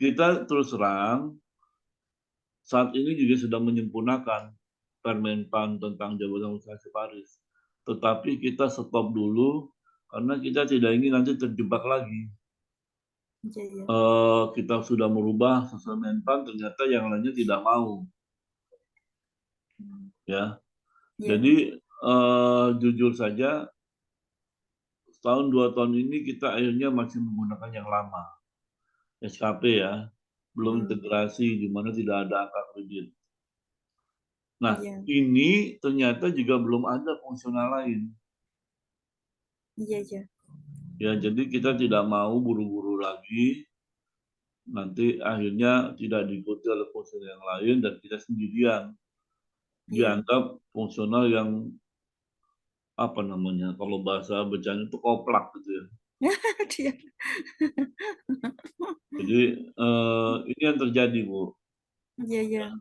kita terus terang saat ini juga sedang menyempurnakan Permenpan tentang jabatan fungsional arsiparis. Tetapi kita stop dulu karena kita tidak ingin nanti terjebak lagi. Iya. Kita sudah merubah sesuai Menpan, ternyata yang lainnya tidak mau. Ya, jadi jujur saja, setahun 2 tahun ini kita akhirnya masih menggunakan yang lama, SKP ya, belum integrasi di mana tidak ada angka kredit. Nah, ini ternyata juga belum ada fungsional lain. Iya. Ya, jadi kita tidak mau buru-buru lagi, nanti akhirnya tidak diikuti oleh fungsional yang lain dan kita sendirian dianggap fungsional yang apa namanya, kalau bahasa bercanda itu koplak gitu ya. Jadi ini yang terjadi, Bu. Iya.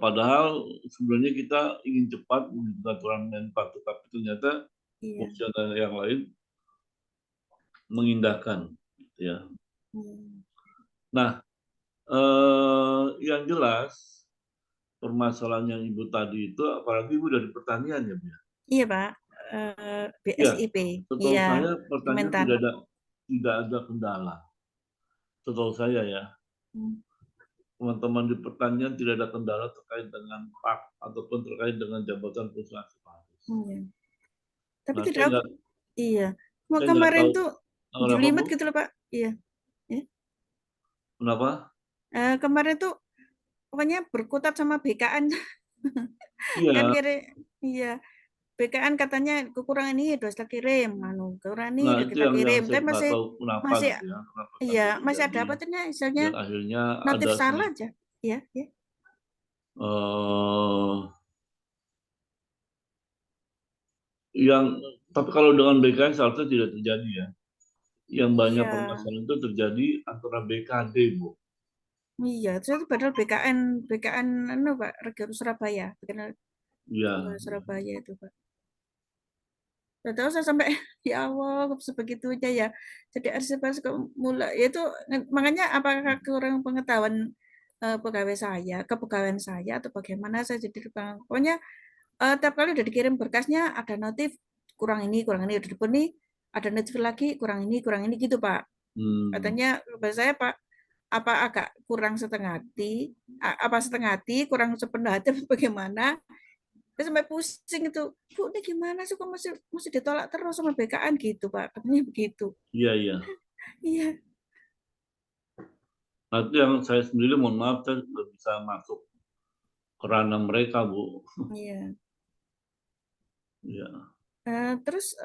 Padahal sebenarnya kita ingin cepat mengikuti aturan Menpan, tetapi ternyata fungsional yang lain mengindahkan, ya. Nah, yang jelas permasalahan yang Ibu tadi itu, apalagi Ibu dari pertanian ya, Bu? Iya, Pak. BSIP. Setahu Iya. saya pertanian Kementan. tidak ada kendala. Setahu saya ya. Teman-teman di pertanian tidak ada kendala terkait dengan PAK ataupun terkait dengan jabatan fungsional arsiparis. Iya. Tapi Nah, tidak, iya. Mau saya nggak kemarin tahu tuh kenapa, jelimet Bu? gitu loh, Pak. Iya. Kenapa? Kemarin tuh pokoknya berkutat sama BKN. Iya. Kan iya. BKN katanya kekurangan ini sudah kita kirim, kekurangan ini Nah, sudah itu kita yang kirim. saya Tapi nggak tahu kenapa masih gitu ya, kenapa iya, sampai masih ada terjadi. apa tuh misalnya Dan akhirnya notif ada salah aja. Iya. Tapi kalau dengan BKN seharusnya tidak terjadi ya. Yang banyak Iya. permasalahan itu terjadi antara BKD, Bu. Iya, itu padahal BKN Pak, Regero Surabaya, BKN Iya. Surabaya itu, Pak. Tahu saya sampai ya Allah sebegitunya ya. Jadi arsiparis kok mulai itu makanya apakah kurang pengetahuan pegawai saya, kepegawaian saya atau bagaimana saya jadi pokoknya tiap kali udah dikirim berkasnya ada notif kurang ini udah nih ada notif lagi kurang ini gitu, Pak. Katanya bahasa saya, Pak, apa agak kurang setengah hati, kurang sepenuh hati bagaimana? Terus sampai pusing itu, Bu, ini gimana sih kok masih ditolak terus sama BKN gitu, Pak? Katanya begitu. Iya. Iya. Nah, itu yang saya sendiri mohon maaf saya nggak bisa masuk ke ranah mereka, Bu. Iya. Iya. Terus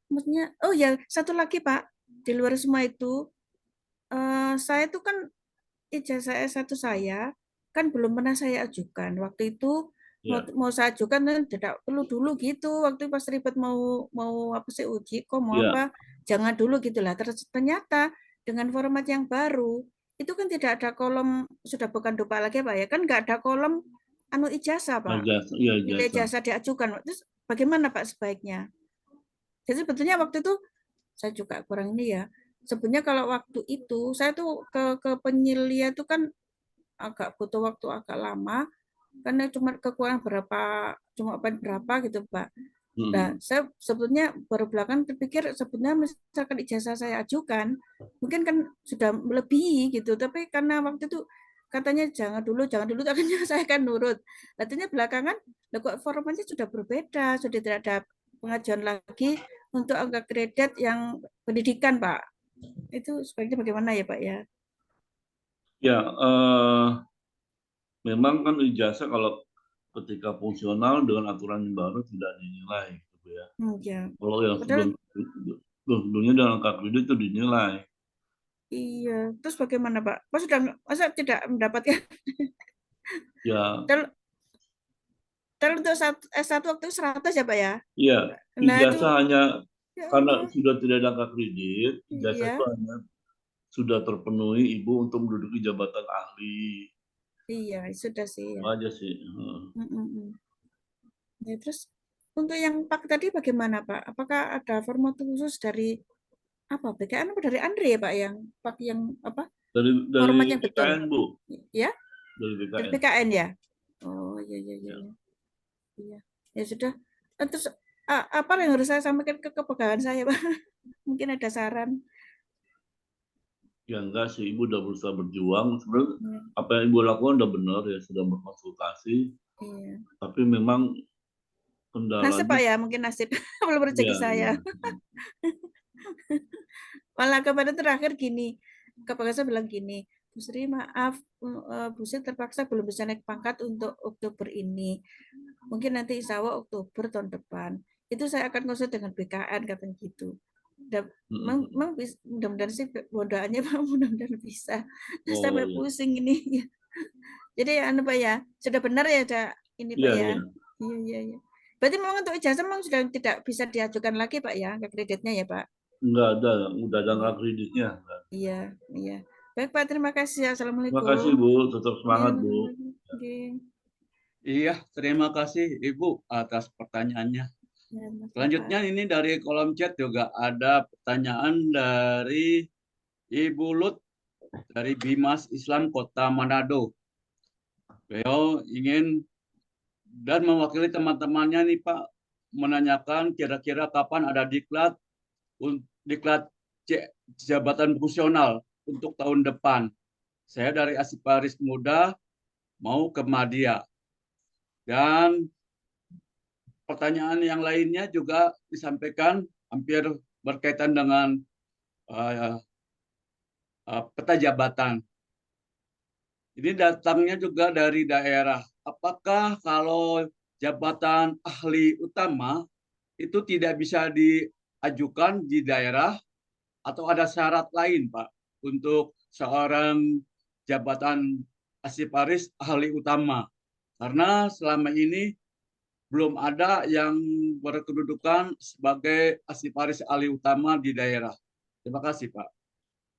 maksudnya, oh ya satu lagi, Pak, di luar semua itu, saya itu kan ijazah S1 saya kan belum pernah saya ajukan. Waktu itu mau saya ajukan kan tidak perlu dulu gitu. Waktu pas ribet mau apa sih uji kok mau apa jangan dulu gitulah. Ternyata dengan format yang baru itu kan tidak ada kolom sudah bukan dupa lagi, Pak ya, kan nggak ada kolom ijazah, Pak. Nilai ijazah diajukan. Terus bagaimana, Pak, sebaiknya? Jadi sebetulnya waktu itu saya juga kurang ini ya. Sebenarnya kalau waktu itu saya tuh ke penyilia itu kan agak butuh waktu agak lama karena cuma kekurangan berapa gitu, Pak. Nah, saya sebetulnya baru belakang terpikir sebetulnya misalkan ijazah saya ajukan mungkin kan sudah melebihi gitu, tapi karena waktu itu katanya jangan dulu akhirnya saya kan nurut. Artinya belakangan kok formatnya sudah berbeda, sudah tidak ada pengajuan lagi untuk angka kredit yang pendidikan, Pak. Itu sebaiknya bagaimana ya, Pak ya? Ya, memang kan ijazah kalau ketika fungsional dengan aturan yang baru tidak dinilai, gitu ya. Iya. Kalau yang sebelumnya dengan angka kredit itu dinilai. Iya, terus bagaimana, Pak? Masa tidak mendapatkan? Ya, Kalau untuk S1 waktu itu 100 ya Pak ya? iya. Nah itu, Ijazah hanya ya karena Allah, sudah tidak ada angka kredit, ijazah iya, itu hanya sudah terpenuhi Ibu untuk menduduki jabatan ahli. iya sudah sih Itu ya. aja sih. Ya, terus untuk yang Pak tadi bagaimana Pak? Apakah ada format khusus dari apa BKN apa dari Andre ya Pak yang Pak yang apa Dari format yang betul? BKN, Bu. Ya? Dari Dari BKN. BKN ya? Oh iya iya iya. Iya. Ya sudah. Terus apa yang harus saya sampaikan ke kepegawaian saya Pak? Mungkin ada saran. Ya enggak sih, Ibu udah berusaha berjuang. Sebenarnya apa yang Ibu lakukan udah benar ya, sudah berkonsultasi. Iya. Tapi memang Nasib Pak kendalanya ya, mungkin nasib belum rezeki ya, saya. Malah kemarin terakhir gini, kepala saya bilang gini, Bu Sri maaf, Bu Sri terpaksa belum bisa naik pangkat untuk Oktober ini. Mungkin nanti insya Allah Oktober tahun depan. Itu saya akan konsul dengan BKN katanya gitu. Memang mudah-mudahan sih doanya Pak, mudah-mudahan bisa. Sampai iya. pusing ini. Jadi ya Pak ya, sudah benar ya ada ini Pak ya. Iya. Berarti memang untuk ijazah memang sudah tidak bisa diajukan lagi Pak ya, ke kreditnya ya Pak? Enggak ada, udah ada angka kreditnya. Iya. Baik Pak, terima kasih. Assalamualaikum. Terima kasih Bu, tetap semangat Bu. Iya, terima kasih Ibu atas pertanyaannya. Selanjutnya ini dari kolom chat juga ada pertanyaan dari Ibu Lut dari Bimas Islam Kota Manado. Beliau ingin dan mewakili teman-temannya nih Pak, menanyakan kira-kira kapan ada diklat jabatan fungsional untuk tahun depan. Saya dari Asiparis Muda mau ke Madya. Dan pertanyaan yang lainnya juga disampaikan hampir berkaitan dengan peta jabatan. Ini datangnya juga dari daerah. Apakah kalau jabatan ahli utama itu tidak bisa diajukan di daerah atau ada syarat lain, Pak, untuk seorang jabatan Asiparis ahli utama? Karena selama ini belum ada yang berkedudukan sebagai Asiparis ahli utama di daerah. Terima kasih, Pak.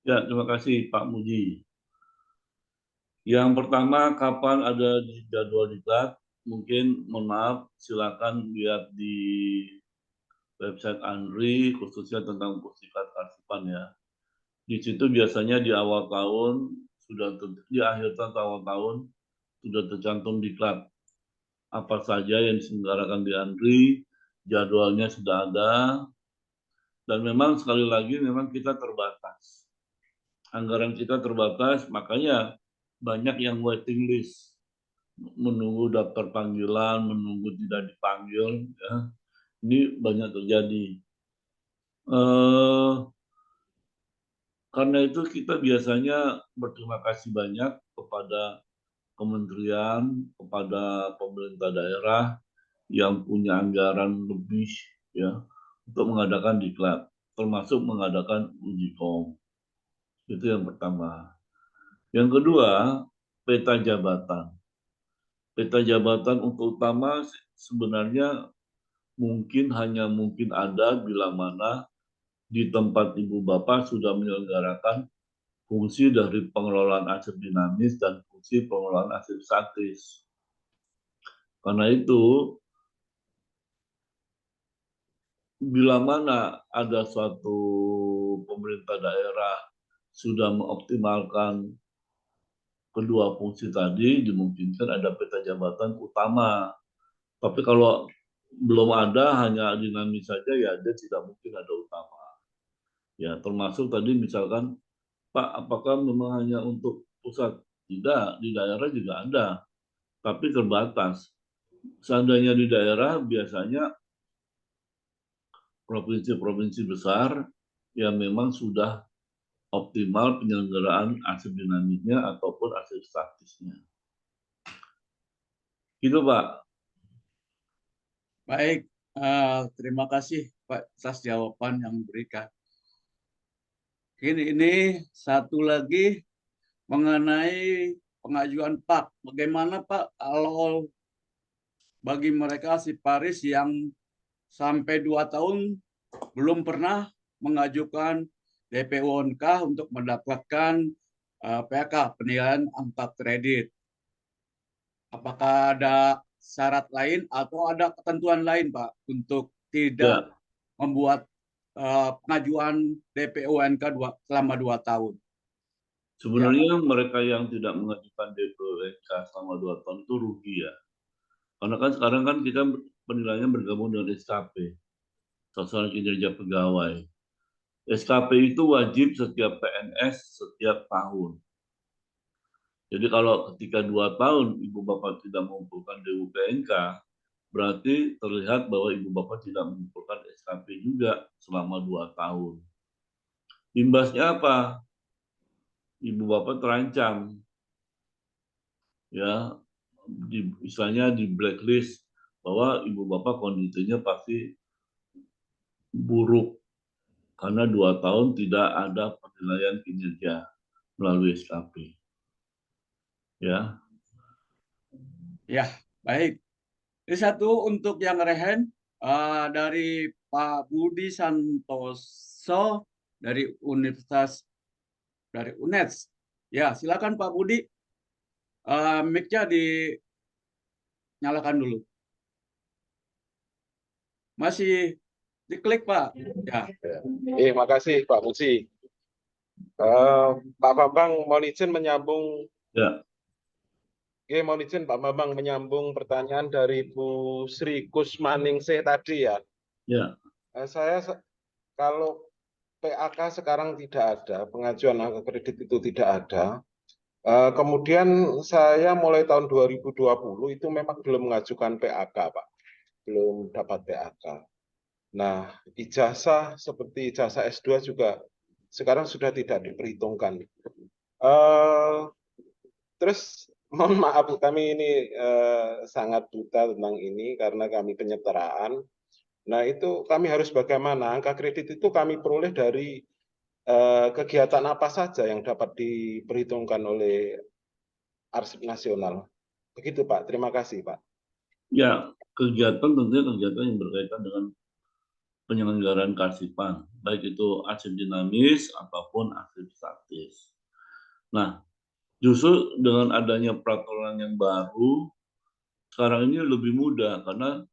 Ya, terima kasih Pak Muji. Yang pertama, kapan ada jadwal diklat? Mungkin, mohon maaf, silakan lihat di website ANRI, khususnya tentang Pusdiklat Arsipan ya. Di situ biasanya di awal tahun, di akhir tahun, awal tahun, sudah tercantum diklat. Apa saja yang diselenggarakan di ANRI, jadwalnya sudah ada, dan memang sekali lagi memang kita terbatas. Anggaran kita terbatas, makanya banyak yang waiting list, menunggu daftar panggilan, menunggu tidak dipanggil. Ya. Ini banyak terjadi. Karena itu kita biasanya berterima kasih banyak kepada kementerian, kepada pemerintah daerah yang punya anggaran lebih ya untuk mengadakan diklat, termasuk mengadakan uji kom. Itu yang pertama. Yang kedua, peta jabatan. Peta jabatan untuk utama sebenarnya hanya mungkin ada bila mana di tempat Ibu Bapak sudah menyelenggarakan fungsi dari pengelolaan aset dinamis dan fungsi pengelolaan aset statis. Karena itu, bila mana ada suatu pemerintah daerah sudah mengoptimalkan kedua fungsi tadi, dimungkinkan ada peta jabatan utama. Tapi kalau belum ada, hanya dinamis saja, ya dia tidak mungkin ada utama. Ya, termasuk tadi misalkan, Pak, apakah memang hanya untuk pusat? Tidak, di daerah juga ada, tapi terbatas. Seandainya di daerah, biasanya provinsi-provinsi besar yang memang sudah optimal penyelenggaraan aset dinamiknya ataupun aset statisnya. Gitu, Pak. Baik, terima kasih Pak atas jawaban yang diberikan. Ini satu lagi mengenai pengajuan Pak. Bagaimana Pak kalau bagi mereka arsiparis yang sampai 2 tahun belum pernah mengajukan DPONK untuk mendapatkan PAK, penilaian angka kredit. Apakah ada syarat lain atau ada ketentuan lain Pak untuk tidak membuat pengajuan DPONK selama 2 tahun? Sebenarnya mereka yang tidak mengajukan DPONK selama 2 tahun itu rugi ya. Karena kan sekarang kan kita penilaiannya bergabung dengan SKP, Satuan Kinerja Pegawai. SKP itu wajib setiap PNS setiap tahun. Jadi kalau ketika 2 tahun Ibu Bapak tidak mengumpulkan DPONK, berarti terlihat bahwa Ibu Bapak tidak mengumpulkan SKP juga selama 2 tahun. Imbasnya apa? Ibu Bapak terancam, ya, misalnya di blacklist bahwa Ibu Bapak kondisinya pasti buruk karena 2 tahun tidak ada penilaian kinerja melalui SKP. Ya. Ya, baik. Ini satu untuk yang rehen dari Pak Budi Santoso dari Universitas dari UNES. Ya, silakan Pak Budi. Mic-nya dinyalakan dulu. Masih diklik Pak. Ya. Makasih Pak Musi. Pak Bambang, mohon izin menyambung. Ya. Mohon izin Pak Bambang menyambung pertanyaan dari Bu Sri Kusmaningsih tadi ya. Ya. Saya kalau PAK sekarang tidak ada, pengajuan angka kredit itu tidak ada. Kemudian saya mulai tahun 2020 itu memang belum mengajukan PAK, Pak. Belum dapat PAK. Nah, ijazah seperti ijazah S2 juga sekarang sudah tidak diperhitungkan. Terus mohon maaf kami ini sangat buta tentang ini karena kami penyetaraan. Nah, itu kami harus bagaimana? Angka kredit itu kami peroleh dari kegiatan apa saja yang dapat diperhitungkan oleh Arsip Nasional. Begitu Pak, terima kasih Pak. Ya, kegiatan tentunya kegiatan yang berkaitan dengan penyelenggaraan kearsipan, baik itu arsip dinamis ataupun arsip statis. Nah, justru dengan adanya peraturan yang baru, sekarang ini lebih mudah karena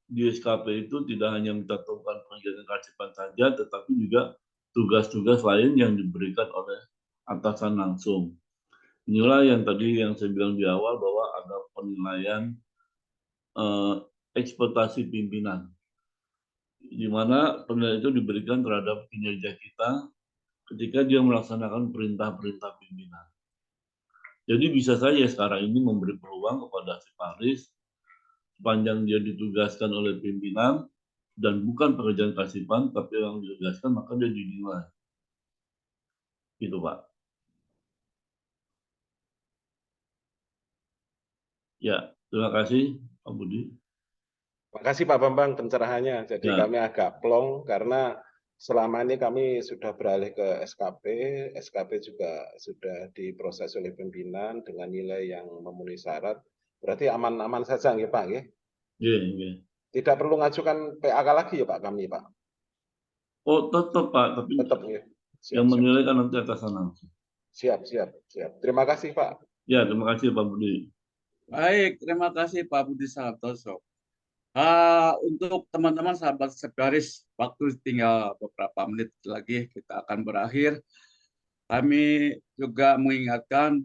di SKP itu tidak hanya mencantumkan kegiatan kearsipan saja, tetapi juga tugas-tugas lain yang diberikan oleh atasan langsung. Inilah yang tadi yang saya bilang di awal bahwa ada penilaian ekspektasi pimpinan, di mana penilaian itu diberikan terhadap kinerja kita ketika dia melaksanakan perintah-perintah pimpinan. Jadi bisa saja sekarang ini memberi peluang kepada arsiparis sepanjang dia ditugaskan oleh pimpinan dan bukan pekerjaan kearsipan, tapi yang ditugaskan maka dia dinilai. Gitu Pak. Ya, terima kasih Pak Budi. Terima kasih Pak Bambang pencerahannya. Jadi kami agak plong karena selama ini kami sudah beralih ke SKP. SKP juga sudah diproses oleh pimpinan dengan nilai yang memenuhi syarat. Berarti aman-aman saja nggih Pak nggih? Iya. Tidak perlu ngajukan PAK lagi ya Pak kami Pak? Oh tetap Pak, tapi tetap ya. Yang menilai kan nanti atasan langsung. Siap. Terima kasih Pak. Ya, terima kasih Pak Budi. Baik, terima kasih Pak Budi Santoso. Untuk teman-teman sahabat segaris, waktu tinggal beberapa menit lagi kita akan berakhir. Kami juga mengingatkan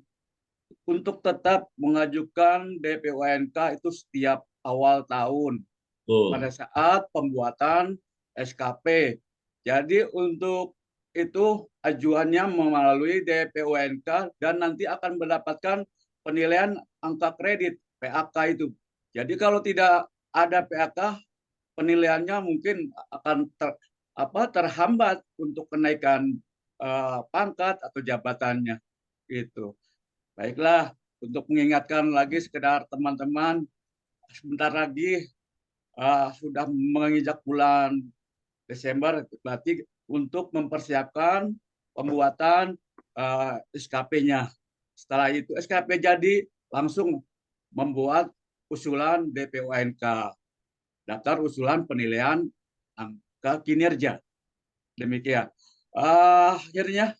untuk tetap mengajukan DPONK itu setiap awal tahun pada saat pembuatan SKP. Jadi untuk itu ajuannya melalui DPONK dan nanti akan mendapatkan penilaian angka kredit PAK itu. Jadi kalau tidak ada PAK, penilaiannya mungkin akan terhambat untuk kenaikan pangkat atau jabatannya. Gitu. Baiklah, untuk mengingatkan lagi sekedar teman-teman, sebentar lagi sudah menginjak bulan Desember, berarti untuk mempersiapkan pembuatan SKP-nya. Setelah itu SKP jadi, langsung membuat usulan DPONK, daftar usulan penilaian angka kinerja. Demikian. Akhirnya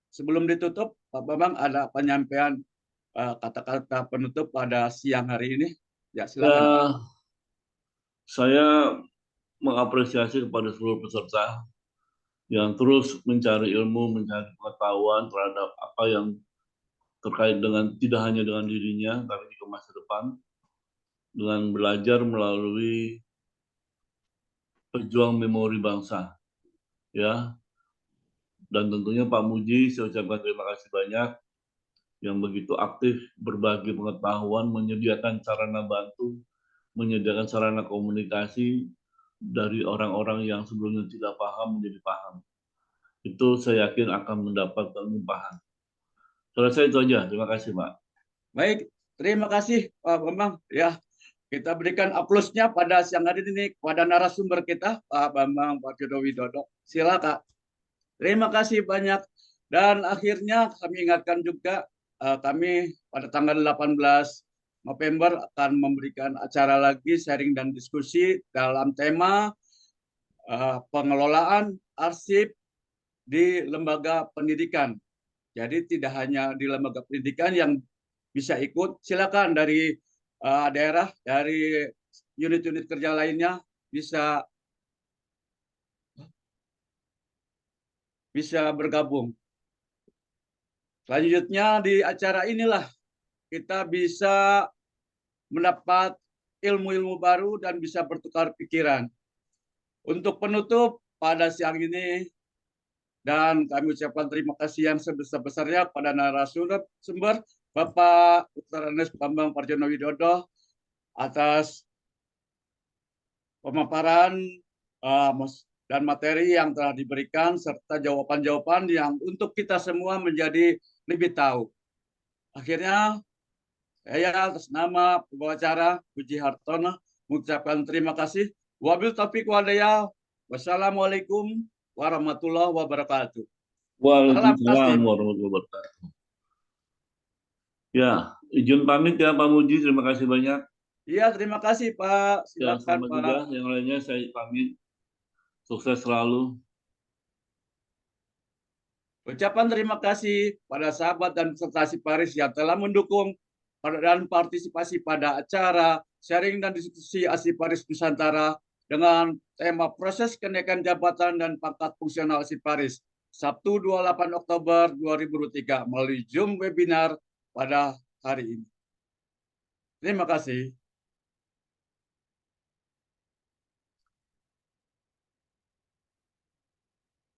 sebelum ditutup, Pak Bambang ada penyampaian kata-kata penutup pada siang hari ini. Ya, silakan. Ya, saya mengapresiasi kepada seluruh peserta yang terus mencari ilmu, mencari pengetahuan terhadap apa yang terkait dengan tidak hanya dengan dirinya, tapi juga masa depan, dengan belajar melalui pejuang memori bangsa. Ya, dan tentunya Pak Muji, saya ucapkan terima kasih banyak yang begitu aktif berbagi pengetahuan, menyediakan sarana bantu, menyediakan sarana komunikasi dari orang-orang yang sebelumnya tidak paham menjadi paham. Itu saya yakin akan mendapat kelimpahan. Selesai itu aja. Terima kasih, Pak. Baik, terima kasih Pak Bambang. Ya, kita berikan aplausnya pada siang hari ini kepada narasumber kita, Pak Bambang Paciono Widodo. Silakan. Terima kasih banyak. Dan akhirnya kami ingatkan juga, kami pada tanggal 18 November akan memberikan acara lagi sharing dan diskusi dalam tema pengelolaan arsip di lembaga pendidikan. Jadi tidak hanya di lembaga pendidikan yang bisa ikut, silakan dari daerah, dari unit-unit kerja lainnya bisa bergabung. Selanjutnya di acara inilah kita bisa mendapat ilmu-ilmu baru dan bisa bertukar pikiran. Untuk penutup pada siang ini, dan kami ucapkan terima kasih yang sebesar-besarnya pada narasumber Bapak Dr. Ernest Bambang Paciono Widodo atas pemaparan dan materi yang telah diberikan serta jawaban-jawaban yang untuk kita semua menjadi lebih tahu. Akhirnya saya atas nama pembawa acara Puji Hartono mengucapkan terima kasih. Wabil taufiq wal hidayah. Wassalamualaikum warahmatullahi wabarakatuh. Waalaikumsalam warahmatullahi wabarakatuh. Ya, izin pamit ya Pak Muji, terima kasih banyak. Iya, terima kasih Pak. Ya, Silakan selamat Pak. juga. Yang lainnya saya pamit. Sukses selalu. Ucapan terima kasih pada sahabat dan peserta Asiparis yang telah mendukung dan partisipasi pada acara sharing dan diskusi Asiparis Nusantara dengan tema proses kenaikan jabatan dan pangkat fungsional Asiparis Sabtu 28 Oktober 2023 melalui Zoom webinar pada hari ini. Terima kasih.